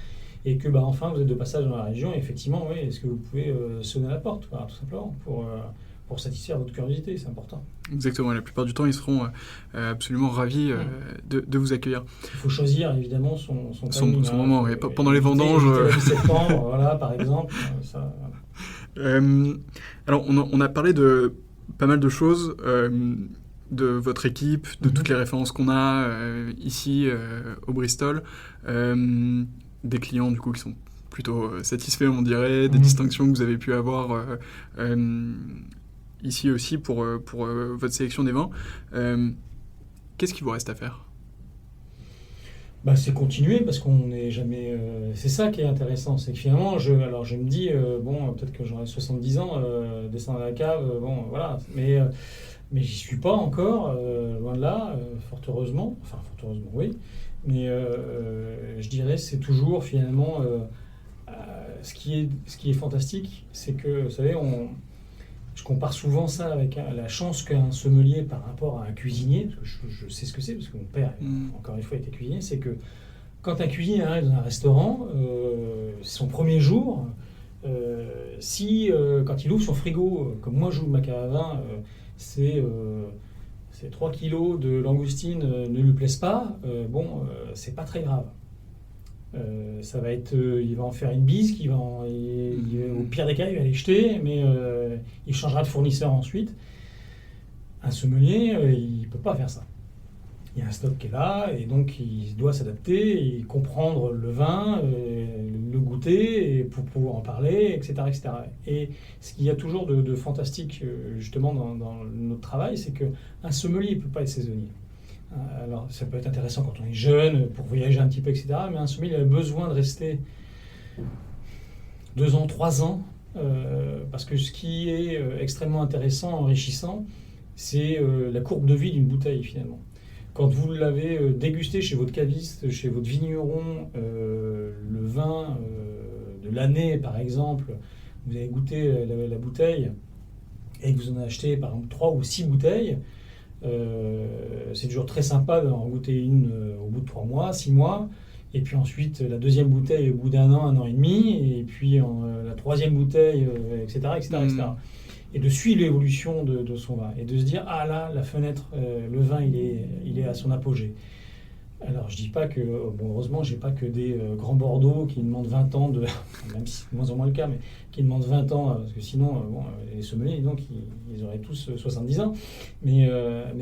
S2: et que enfin vous êtes de passage dans la région. Et effectivement, oui, est-ce que vous pouvez sonner à la porte, voilà, tout simplement, pour satisfaire votre curiosité, c'est important.
S3: Exactement, la plupart du temps, ils seront absolument ravis de vous accueillir.
S2: Il faut choisir évidemment son timing,
S3: son moment, oui. Pendant les vendanges.
S2: Le septembre, voilà, par exemple.
S3: Alors, on a parlé de pas mal de choses, de votre équipe, de toutes les références qu'on a ici au Bristol, des clients du coup qui sont plutôt satisfaits, on dirait, des distinctions que vous avez pu avoir ici aussi pour votre sélection des vins. Qu'est-ce qu'il vous reste à faire?
S2: C'est continuer parce qu'on n'est jamais... c'est ça qui est intéressant, c'est que finalement, je me dis, peut-être que j'aurai 70 ans, descendre à la cave, voilà, mais j'y suis pas encore, loin de là, fort heureusement, oui, mais je dirais c'est toujours finalement... ce qui est fantastique, c'est que, vous savez, je compare souvent ça avec la chance qu'a un sommelier par rapport à un cuisinier, parce que je sais ce que c'est, parce que mon père, encore une fois, était cuisinier, c'est que quand un cuisinier arrive dans un restaurant, c'est son premier jour, quand il ouvre son frigo, comme moi j'ouvre ma cave à vin, c'est 3 kilos de langoustine ne lui plaisent pas, c'est pas très grave. Ça va être, il va en faire une bise, au pire des cas, il va les jeter, mais il changera de fournisseur ensuite. Un sommelier, il ne peut pas faire ça. Il y a un stock qui est là, et donc il doit s'adapter, et comprendre le vin, le goûter, et pour pouvoir en parler, etc., etc. Et ce qu'il y a toujours de fantastique, justement, dans notre travail, c'est qu'un sommelier ne peut pas être saisonnier. Alors, ça peut être intéressant quand on est jeune, pour voyager un petit peu, etc. Mais un sommelier, il a besoin de rester 2 ans, 3 ans, parce que ce qui est extrêmement intéressant, enrichissant, c'est la courbe de vie d'une bouteille, finalement. Quand vous l'avez dégusté chez votre caviste, chez votre vigneron, le vin de l'année, par exemple, vous avez goûté la bouteille et que vous en avez acheté, par exemple, 3 ou 6 bouteilles, c'est toujours très sympa d'en goûter une au bout de 3 mois, 6 mois, et puis ensuite la deuxième bouteille au bout d'1 an, 1 an et demi, et puis la troisième bouteille, etc., etc. Et de suivre l'évolution de son vin, et de se dire, ah là, la fenêtre, le vin, il est à son apogée. Alors, je dis pas que, bon, heureusement, j'ai pas que des grands Bordeaux qui demandent 20 ans de, même si c'est de moins en moins le cas, mais qui demandent 20 ans, parce que sinon, bon, les sommeliers, donc, ils auraient tous 70 ans. Mais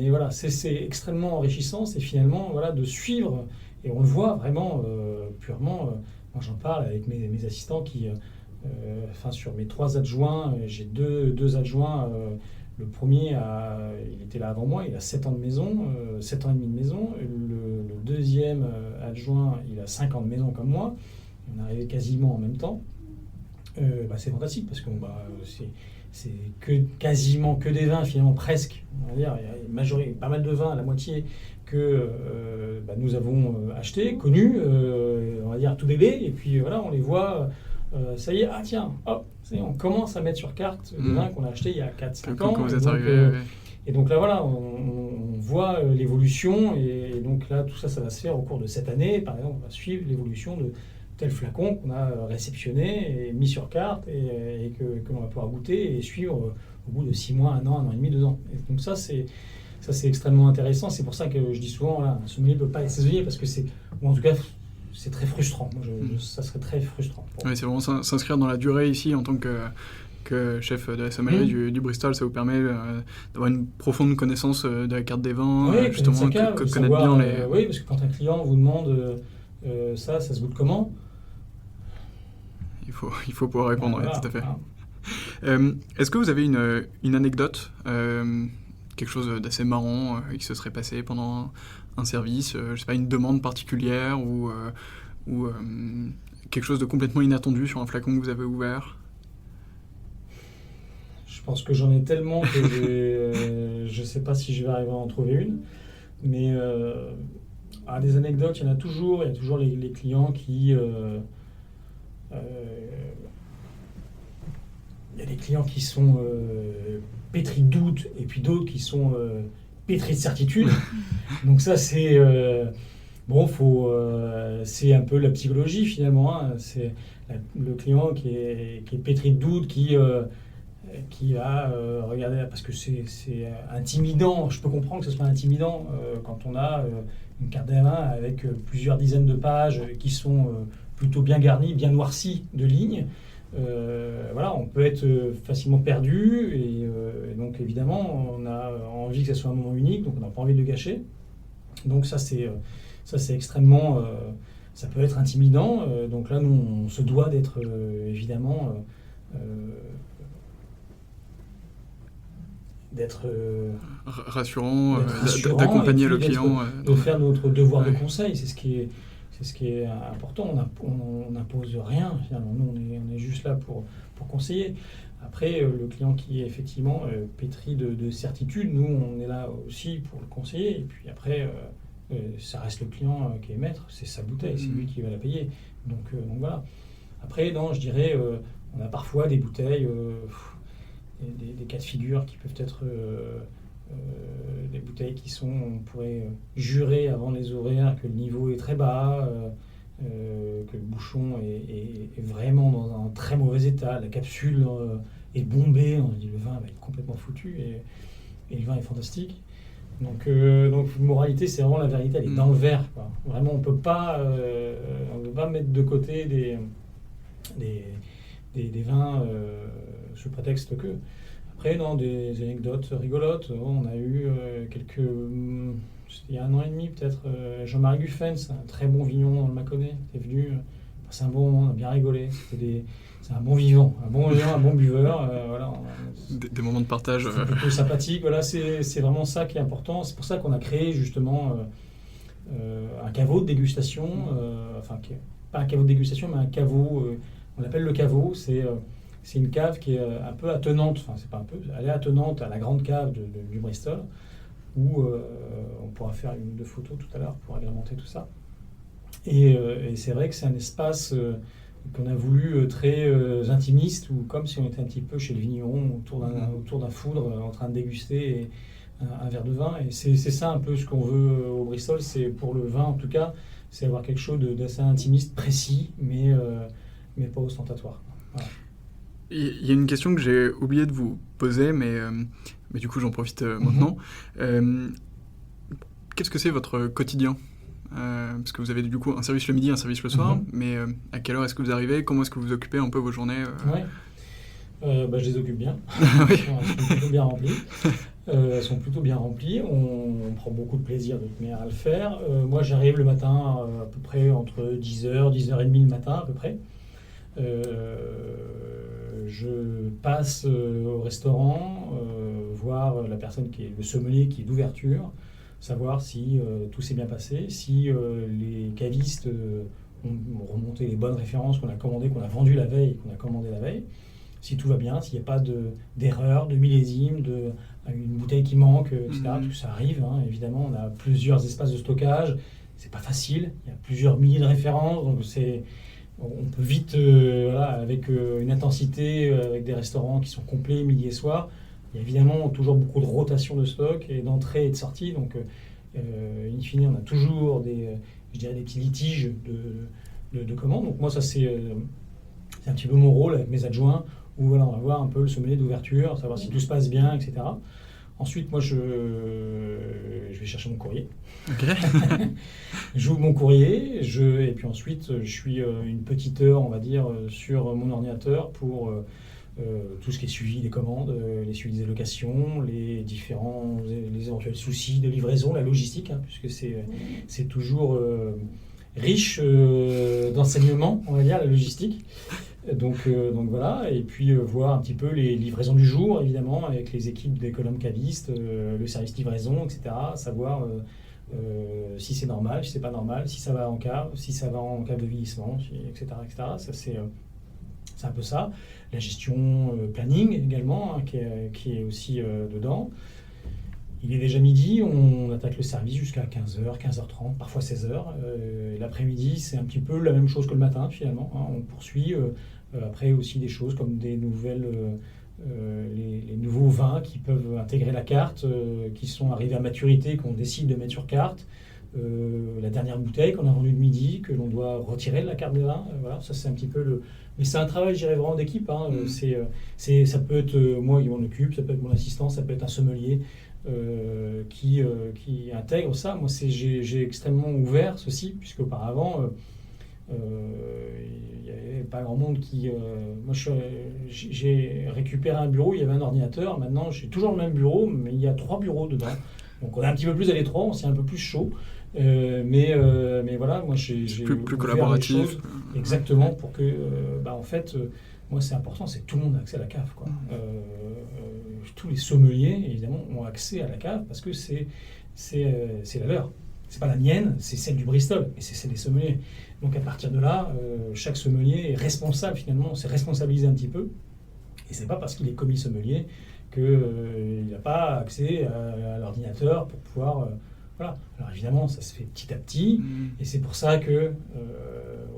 S2: voilà, c'est extrêmement enrichissant, c'est finalement, voilà, de suivre, et on le voit vraiment, purement, quand j'en parle avec mes assistants qui, enfin, sur mes 3 adjoints, j'ai deux adjoints. Le premier, il était là avant moi, il a 7 ans de maison, 7 ans et demi de maison. Le deuxième adjoint, il a 5 ans de maison comme moi. On est arrivé quasiment en même temps. C'est fantastique parce que c'est quasiment que des vins, finalement presque. On va dire, il y a pas mal de vins, la moitié, que nous avons achetés, connus, on va dire tout bébé. Et puis voilà, on les voit. Ça y est, tiens, hop, ça y est, on commence à mettre sur carte des vins qu'on a achetés il y a 4-5 ans.
S3: Quand vous êtes arrivé,
S2: et donc là, voilà, on voit l'évolution. Et donc là, tout ça, ça va se faire au cours de cette année. Par exemple, on va suivre l'évolution de tel flacon qu'on a réceptionné et mis sur carte et que l'on va pouvoir goûter et suivre au bout de 6 mois, 1 an, 1 an et demi, 2 ans. Et donc ça, c'est extrêmement intéressant. C'est pour ça que je dis souvent, voilà, un sommelier ne peut pas être saisonnier parce que ou en tout cas, c'est très frustrant. Moi, ça serait très frustrant.
S3: Oui, c'est vraiment s'inscrire dans la durée ici en tant que chef de la sommellerie du Bristol. Ça vous permet d'avoir une profonde connaissance de la carte des vins, justement, connaître bien les...
S2: oui, parce que quand un client vous demande ça se goûte comment ?
S3: Il faut pouvoir répondre,
S2: voilà,
S3: tout à fait.
S2: Voilà.
S3: Est-ce que vous avez une anecdote, quelque chose d'assez marrant qui se serait passé pendant un service, je sais pas, une demande particulière ou quelque chose de complètement inattendu sur un flacon que vous avez ouvert?
S2: Je pense que j'en ai tellement que je sais pas si je vais arriver à en trouver une. Mais des anecdotes, il y en a toujours. Il y a toujours les clients qui... il y a des clients qui sont pétris de doute et puis d'autres qui sont pétris de certitude. Donc ça, c'est... c'est un peu la psychologie finalement. Hein. C'est le client qui est pétri de doute, qui va regarder, parce que c'est intimidant. Je peux comprendre que ce soit intimidant quand on a une carte des vins avec plusieurs dizaines de pages qui sont plutôt bien garnies, bien noircies de lignes. Voilà, on peut être facilement perdu et donc évidemment on a envie que ce soit un moment unique, donc on n'a pas envie de le gâcher. Donc ça c'est extrêmement, ça peut être intimidant. Donc là nous on se doit d'être évidemment d'être
S3: rassurant, d'accompagner le client,
S2: de faire notre devoir de conseil. C'est ce qui est important. On n'impose rien, finalement. Nous, on est juste là pour conseiller. Après, le client qui est effectivement pétri de certitude, nous, on est là aussi pour le conseiller. Et puis après, ça reste le client qui est maître. C'est sa bouteille, c'est lui qui va la payer. Donc voilà. Après, je dirais, on a parfois des bouteilles, des cas de figure qui peuvent être... des bouteilles qui sont, on pourrait jurer avant les horaires que le niveau est très bas, que le bouchon est vraiment dans un très mauvais état, la capsule est bombée, on dit le vin va être complètement foutu et le vin est fantastique. Donc moralité, c'est vraiment la vérité, elle est dans le verre, quoi. Vraiment, on peut pas mettre de côté des vins sous prétexte que... Après, dans des anecdotes rigolotes, on a eu il y a 1 an et demi peut-être, Jean-Marie Guffens, un très bon vigneron dans le Mâconnais, qui est venu passer un bon moment, on a bien rigolé. C'est un bon vivant, un bon buveur. Voilà,
S3: des moments de partage.
S2: C'est plutôt sympathique. Voilà, c'est vraiment ça qui est important. C'est pour ça qu'on a créé justement un caveau de dégustation, pas un caveau de dégustation, mais un caveau, on l'appelle le caveau, c'est une cave qui est un peu attenante, c'est pas un peu, elle est attenante à la grande cave du Bristol, où on pourra faire 1 ou 2 photos tout à l'heure pour agrémenter tout ça. Et c'est vrai que c'est un espace qu'on a voulu très intimiste, ou comme si on était un petit peu chez le vigneron autour d'un foudre en train de déguster un verre de vin. Et c'est ça un peu ce qu'on veut au Bristol, c'est pour le vin en tout cas, c'est avoir quelque chose d'assez intimiste, précis, mais pas ostentatoire. Voilà.
S3: Il y a une question que j'ai oublié de vous poser, mais du coup j'en profite maintenant. Qu'est-ce que c'est votre quotidien parce que vous avez du coup un service le midi, un service le soir, mais à quelle heure est-ce que vous arrivez? Comment est-ce que vous occupez un peu vos journées
S2: Je les occupe bien.
S3: Oui.
S2: Elles sont plutôt bien remplies. Elles sont plutôt bien remplies. On prend beaucoup de plaisir de toute manière à le faire. Moi, j'arrive le matin à peu près entre 10h, 10h30 le matin à peu près. Je passe au restaurant, voir la personne qui est le sommelier qui est d'ouverture, savoir si tout s'est bien passé, si les cavistes ont remonté les bonnes références qu'on a commandées, qu'on a vendues la veille, qu'on a commandé la veille, si tout va bien, s'il n'y a pas d'erreur, de millésime, une bouteille qui manque, etc. Parce que ça arrive, hein, évidemment, on a plusieurs espaces de stockage, c'est pas facile, il y a plusieurs milliers de références, donc on peut vite, avec une intensité, avec des restaurants qui sont complets midi et soir. Il y a évidemment toujours beaucoup de rotation de stock et d'entrée et de sortie. Donc, in fine, on a toujours des petits litiges de commandes. Donc, moi, ça, c'est un petit peu mon rôle avec mes adjoints où on va voir un peu le sommelier d'ouverture, savoir si tout se passe bien, etc. Ensuite, moi, je vais chercher mon courrier.
S3: Ok.
S2: J'ouvre mon courrier, et puis ensuite, je suis une petite heure, on va dire, sur mon ordinateur pour tout ce qui est suivi des commandes, les suivis des allocations, les éventuels soucis de livraison, la logistique, hein, puisque c'est toujours riche d'enseignements, on va dire, la logistique. Donc voilà, et puis voir un petit peu les livraisons du jour, évidemment, avec les équipes des colonnes cavistes, le service livraison, etc. Savoir si c'est normal, si c'est pas normal, si ça va en cave, si ça va en cave de vieillissement, etc. Ça, c'est un peu ça. La gestion planning également, hein, qui est aussi dedans. Il est déjà midi, on attaque le service jusqu'à 15h, 15h30, parfois 16h. L'après-midi, c'est un petit peu la même chose que le matin, finalement, hein. On poursuit. Après aussi des choses comme des nouvelles, les nouveaux vins qui peuvent intégrer la carte, qui sont arrivés à maturité, qu'on décide de mettre sur carte. La dernière bouteille qu'on a vendue de midi, que l'on doit retirer de la carte des vins. Voilà, ça c'est un petit peu le... Mais c'est un travail, je dirais, vraiment d'équipe, hein. Ça peut être moi qui m'en occupe, ça peut être mon assistant, ça peut être un sommelier qui intègre ça. Moi, j'ai extrêmement ouvert ceci, puisque auparavant... il n'y avait pas grand monde qui... moi, j'ai récupéré un bureau, il y avait un ordinateur. Maintenant, j'ai toujours le même bureau, mais il y a 3 bureaux dedans. Donc, on est un petit peu plus à l'étroit, on s'est un peu plus chaud. Mais voilà, moi, j'ai
S3: plus collaboratif.
S2: Exactement, pour que... en fait, moi, c'est important, c'est que tout le monde a accès à la cave, quoi. Tous les sommeliers, évidemment, ont accès à la cave parce que c'est la leur. C'est pas la mienne, c'est celle du Bristol, et c'est celle des sommeliers. Donc à partir de là, chaque sommelier est responsable finalement, on s'est responsabilisé un petit peu. Et c'est pas parce qu'il est commis sommelier qu'il n'a pas accès à l'ordinateur pour pouvoir... voilà. Alors évidemment, ça se fait petit à petit, et c'est pour ça que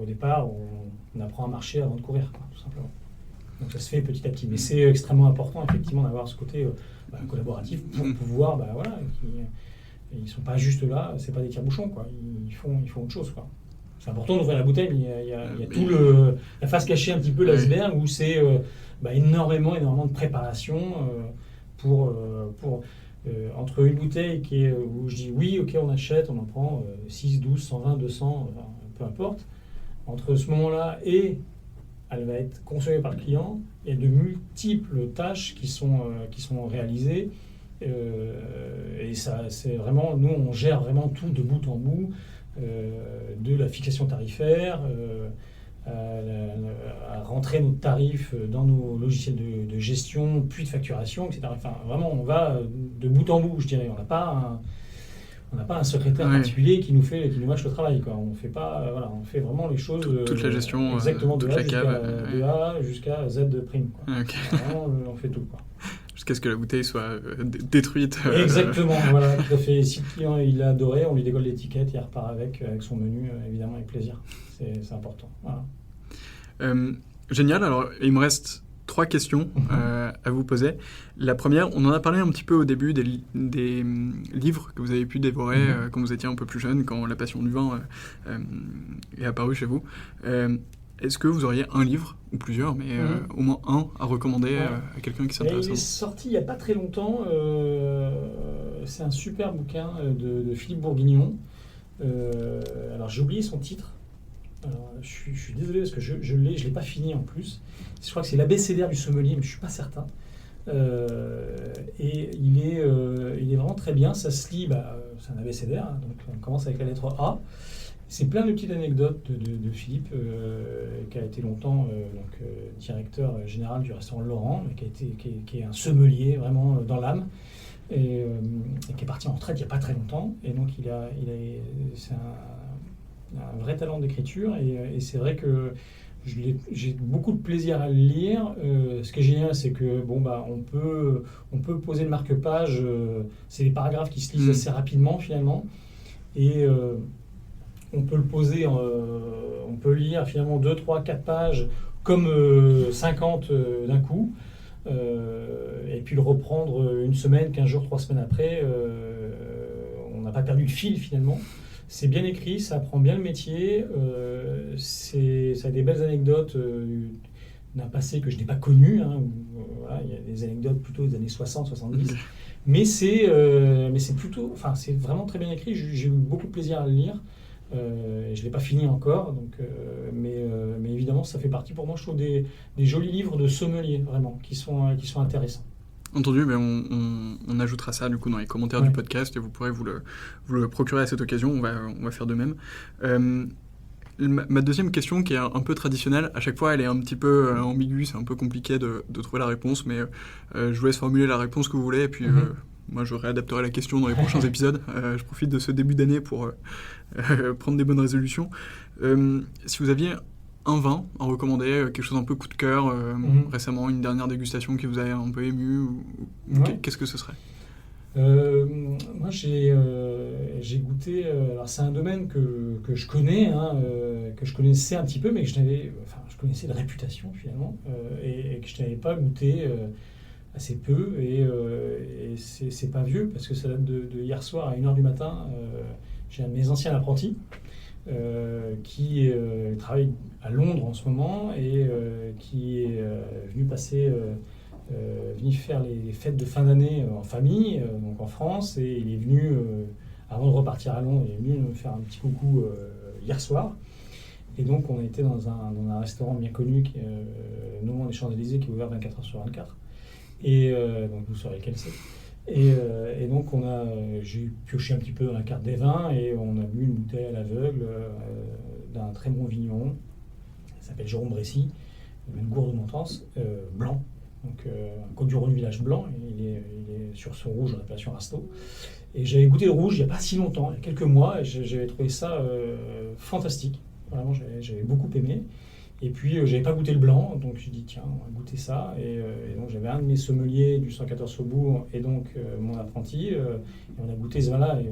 S2: au départ, on apprend à marcher avant de courir, quoi, tout simplement. Donc ça se fait petit à petit. Mais c'est extrêmement important effectivement d'avoir ce côté collaboratif pour pouvoir, ils ne sont pas juste là, c'est pas des tire-bouchons, quoi. Ils font autre chose, quoi. C'est important d'ouvrir la bouteille, mais il y a tout la face cachée un petit peu, l'iceberg, où c'est énormément de préparation pour entre une bouteille où je dis oui, ok, on achète, on en prend 6, 12, 120, 200, peu importe. Entre ce moment-là et elle va être consommée par le client, il y a de multiples tâches qui sont réalisées. Et ça, c'est vraiment, nous on gère vraiment tout de bout en bout, de la fixation tarifaire à rentrer nos tarifs dans nos logiciels de gestion, puis de facturation, etc. Enfin, vraiment, on va de bout en bout, je dirais. On n'a pas un secrétaire particulier qui nous mâche le travail, quoi. On fait pas, on fait vraiment les choses.
S3: Toute la gestion,
S2: exactement,
S3: toute la cave.
S2: De A jusqu'à Z de prime, quoi.
S3: Okay.
S2: Vraiment, on fait tout, quoi.
S3: Jusqu'à ce que la bouteille soit détruite.
S2: Exactement, voilà, tout à fait. Si le client il a adoré, on lui décolle l'étiquette, il repart avec son menu, évidemment avec plaisir. C'est important. Voilà.
S3: Génial, alors il me reste 3 questions à vous poser. La première, on en a parlé un petit peu au début des livres que vous avez pu dévorer quand vous étiez un peu plus jeune, quand la passion du vin est apparue chez vous. Est-ce que vous auriez un livre, ou plusieurs, mais au moins un à recommander à quelqu'un qui s'intéresse?
S2: Il est sorti il n'y a pas très longtemps. C'est un super bouquin de Philippe Bourguignon Alors j'ai oublié son titre. Alors, je suis désolé parce que je l'ai pas fini en plus. Je crois que c'est l'abécédaire du sommelier, mais je suis pas certain. Et il est vraiment très bien. Ça se lit, c'est un abécédaire, hein, donc on commence avec la lettre A. C'est plein de petites anecdotes de Philippe, qui a été longtemps directeur général du restaurant Laurent, mais qui est un sommelier vraiment dans l'âme, et qui est parti en retraite il n'y a pas très longtemps. Et donc c'est un vrai talent d'écriture, et c'est vrai que j'ai beaucoup de plaisir à le lire. Ce qui est génial, c'est que on peut poser le marque-page. C'est des paragraphes qui se lisent assez rapidement finalement, et on peut le poser, on peut lire finalement 2, 3, 4 pages comme 50 d'un coup, et puis le reprendre une semaine, 15 jours, 3 semaines après. On n'a pas perdu le fil finalement. C'est bien écrit, ça apprend bien le métier, ça a des belles anecdotes d'un passé que je n'ai pas connu, hein, voilà, il y a des anecdotes plutôt des années 60, 70, mais c'est vraiment très bien écrit. J'ai eu beaucoup de plaisir à le lire. Je ne l'ai pas fini encore, mais évidemment ça fait partie pour moi, je trouve, des jolis livres de sommelier vraiment, qui sont intéressants.
S3: Entendu, mais on ajoutera ça du coup dans les commentaires du podcast, et vous pourrez vous le procurer à cette occasion. On va faire de même. Ma deuxième question, qui est un peu traditionnelle, à chaque fois elle est un petit peu ambiguë, c'est un peu compliqué de trouver la réponse, mais je vous laisse formuler la réponse que vous voulez, et puis moi je réadapterai la question dans les prochains épisodes. Je profite de ce début d'année pour prendre des bonnes résolutions. Si vous aviez un vin à recommander, quelque chose un peu coup de cœur, récemment, une dernière dégustation qui vous a un peu ému, qu'est-ce que ce serait ?
S2: Moi j'ai goûté, alors c'est un domaine que je connais, que je connaissais un petit peu, mais que je connaissais de réputation finalement, et que je n'avais pas goûté assez peu, et c'est pas vieux parce que ça date de hier soir à 1h du matin. J'ai un de mes anciens apprentis qui travaille à Londres en ce moment, et qui est venu faire les fêtes de fin d'année en famille, donc en France, et il est venu, avant de repartir à Londres, il est venu me faire un petit coucou hier soir. Et donc on a été dans un restaurant bien connu, qui est Nommant des Champs-Élysées, qui est ouvert 24h sur 24. Et donc vous saurez lequel c'est. Et donc j'ai pioché un petit peu dans la carte des vins, et on a bu une bouteille à l'aveugle d'un très bon vigneron. Il s'appelle Jérôme Bressy, une gourde de Montrance, blanc. Donc un Côte-du-Rhône village blanc, il est sur son rouge en appellation Rasto. Et j'avais goûté le rouge il n'y a pas si longtemps, il y a quelques mois, et j'avais trouvé ça fantastique. Vraiment, j'avais beaucoup aimé. Et puis j'avais pas goûté le blanc, donc j'ai dit tiens, on va goûter ça. Et donc j'avais un de mes sommeliers du 114 Faubourg, et donc mon apprenti, et on a goûté ce vin-là. Et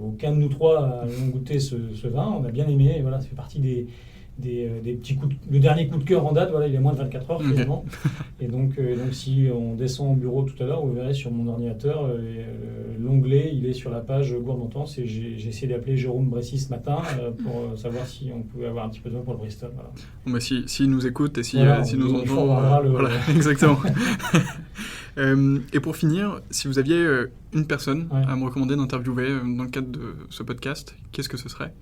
S2: aucun de nous trois n'avons goûté ce vin, on a bien aimé. Et voilà, ça fait partie des petits coups le dernier coup de cœur en date. Voilà, il est moins de 24 heures finalement. Et donc si on descend au bureau tout à l'heure, vous verrez sur mon ordinateur, l'onglet il est sur la page Gourde Montrance, et j'ai essayé d'appeler Jérôme Bressy ce matin pour savoir si on pouvait avoir un petit peu de vin pour le Bristol. Voilà.
S3: Bon, bah, s'il nous écoute, et s'il nous entend,
S2: voilà,
S3: exactement. Et pour finir, si vous aviez une personne à me recommander d'interviewer dans le cadre de ce podcast, qu'est-ce que ce serait ?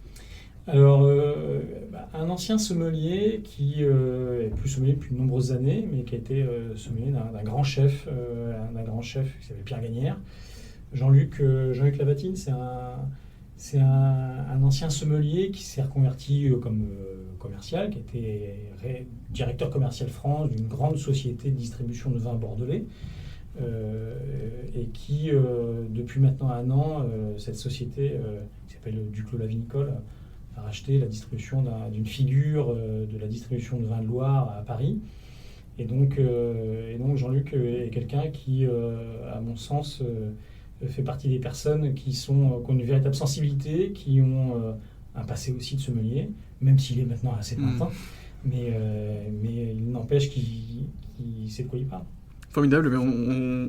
S2: Alors, un ancien sommelier qui est plus sommelier depuis de nombreuses années, mais qui a été sommelier d'un grand chef qui s'appelle Pierre Gagnère. Jean-Luc Labatine, c'est un ancien sommelier qui s'est reconverti comme commercial, qui était directeur commercial France d'une grande société de distribution de vins bordelais, et qui, depuis maintenant 1 an, cette société qui s'appelle Duclos La Vinicole, a racheté la distribution d'une figure de la distribution de vins de Loire à Paris. Et donc Jean-Luc est quelqu'un qui, à mon sens, fait partie des personnes qui ont une véritable sensibilité, qui ont un passé aussi de sommelier, même s'il est maintenant assez lointain, mais il n'empêche qu'il sait de quoi il parle.
S3: Formidable, mais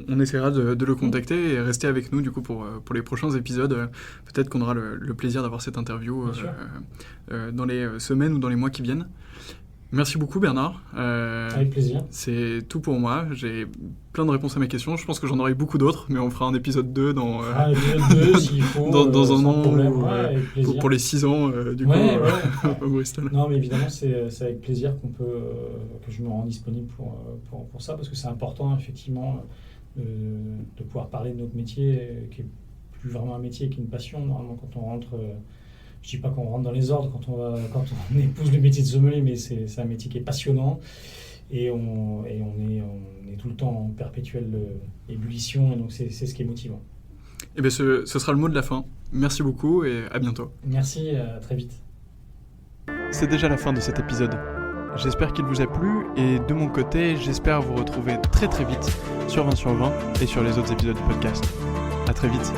S3: on essaiera de le contacter et rester avec nous du coup pour les prochains épisodes. Peut-être qu'on aura le plaisir d'avoir cette interview dans les semaines ou dans les mois qui viennent. Merci beaucoup Bernard.
S2: Avec plaisir.
S3: C'est tout pour moi. J'ai plein de réponses à mes questions. Je pense que j'en aurai beaucoup d'autres, mais on fera un épisode 2 dans,
S2: Épisode 2 s'il faut,
S3: dans un
S2: sans
S3: an
S2: problème.
S3: ou,
S2: Avec plaisir.
S3: pour les 6 ans du
S2: Ouais,
S3: coup
S2: ouais.
S3: au Bristol.
S2: Non, mais évidemment, c'est avec plaisir que je me rends disponible pour ça, parce que c'est important, effectivement, de pouvoir parler de notre métier, qui est plus vraiment un métier qu'une passion. Normalement, quand on rentre, je dis pas qu'on rentre dans les ordres quand on épouse le métier de sommelier, mais c'est un métier qui est passionnant, et on est tout le temps en perpétuelle ébullition, et donc c'est ce qui est motivant.
S3: Et bien, ce sera le mot de la fin. Merci beaucoup et à bientôt.
S2: Merci, à très vite.
S1: C'est déjà la fin de cet épisode. J'espère qu'il vous a plu et de mon côté, j'espère vous retrouver très très vite sur 20 sur 20 et sur les autres épisodes du podcast. À très vite.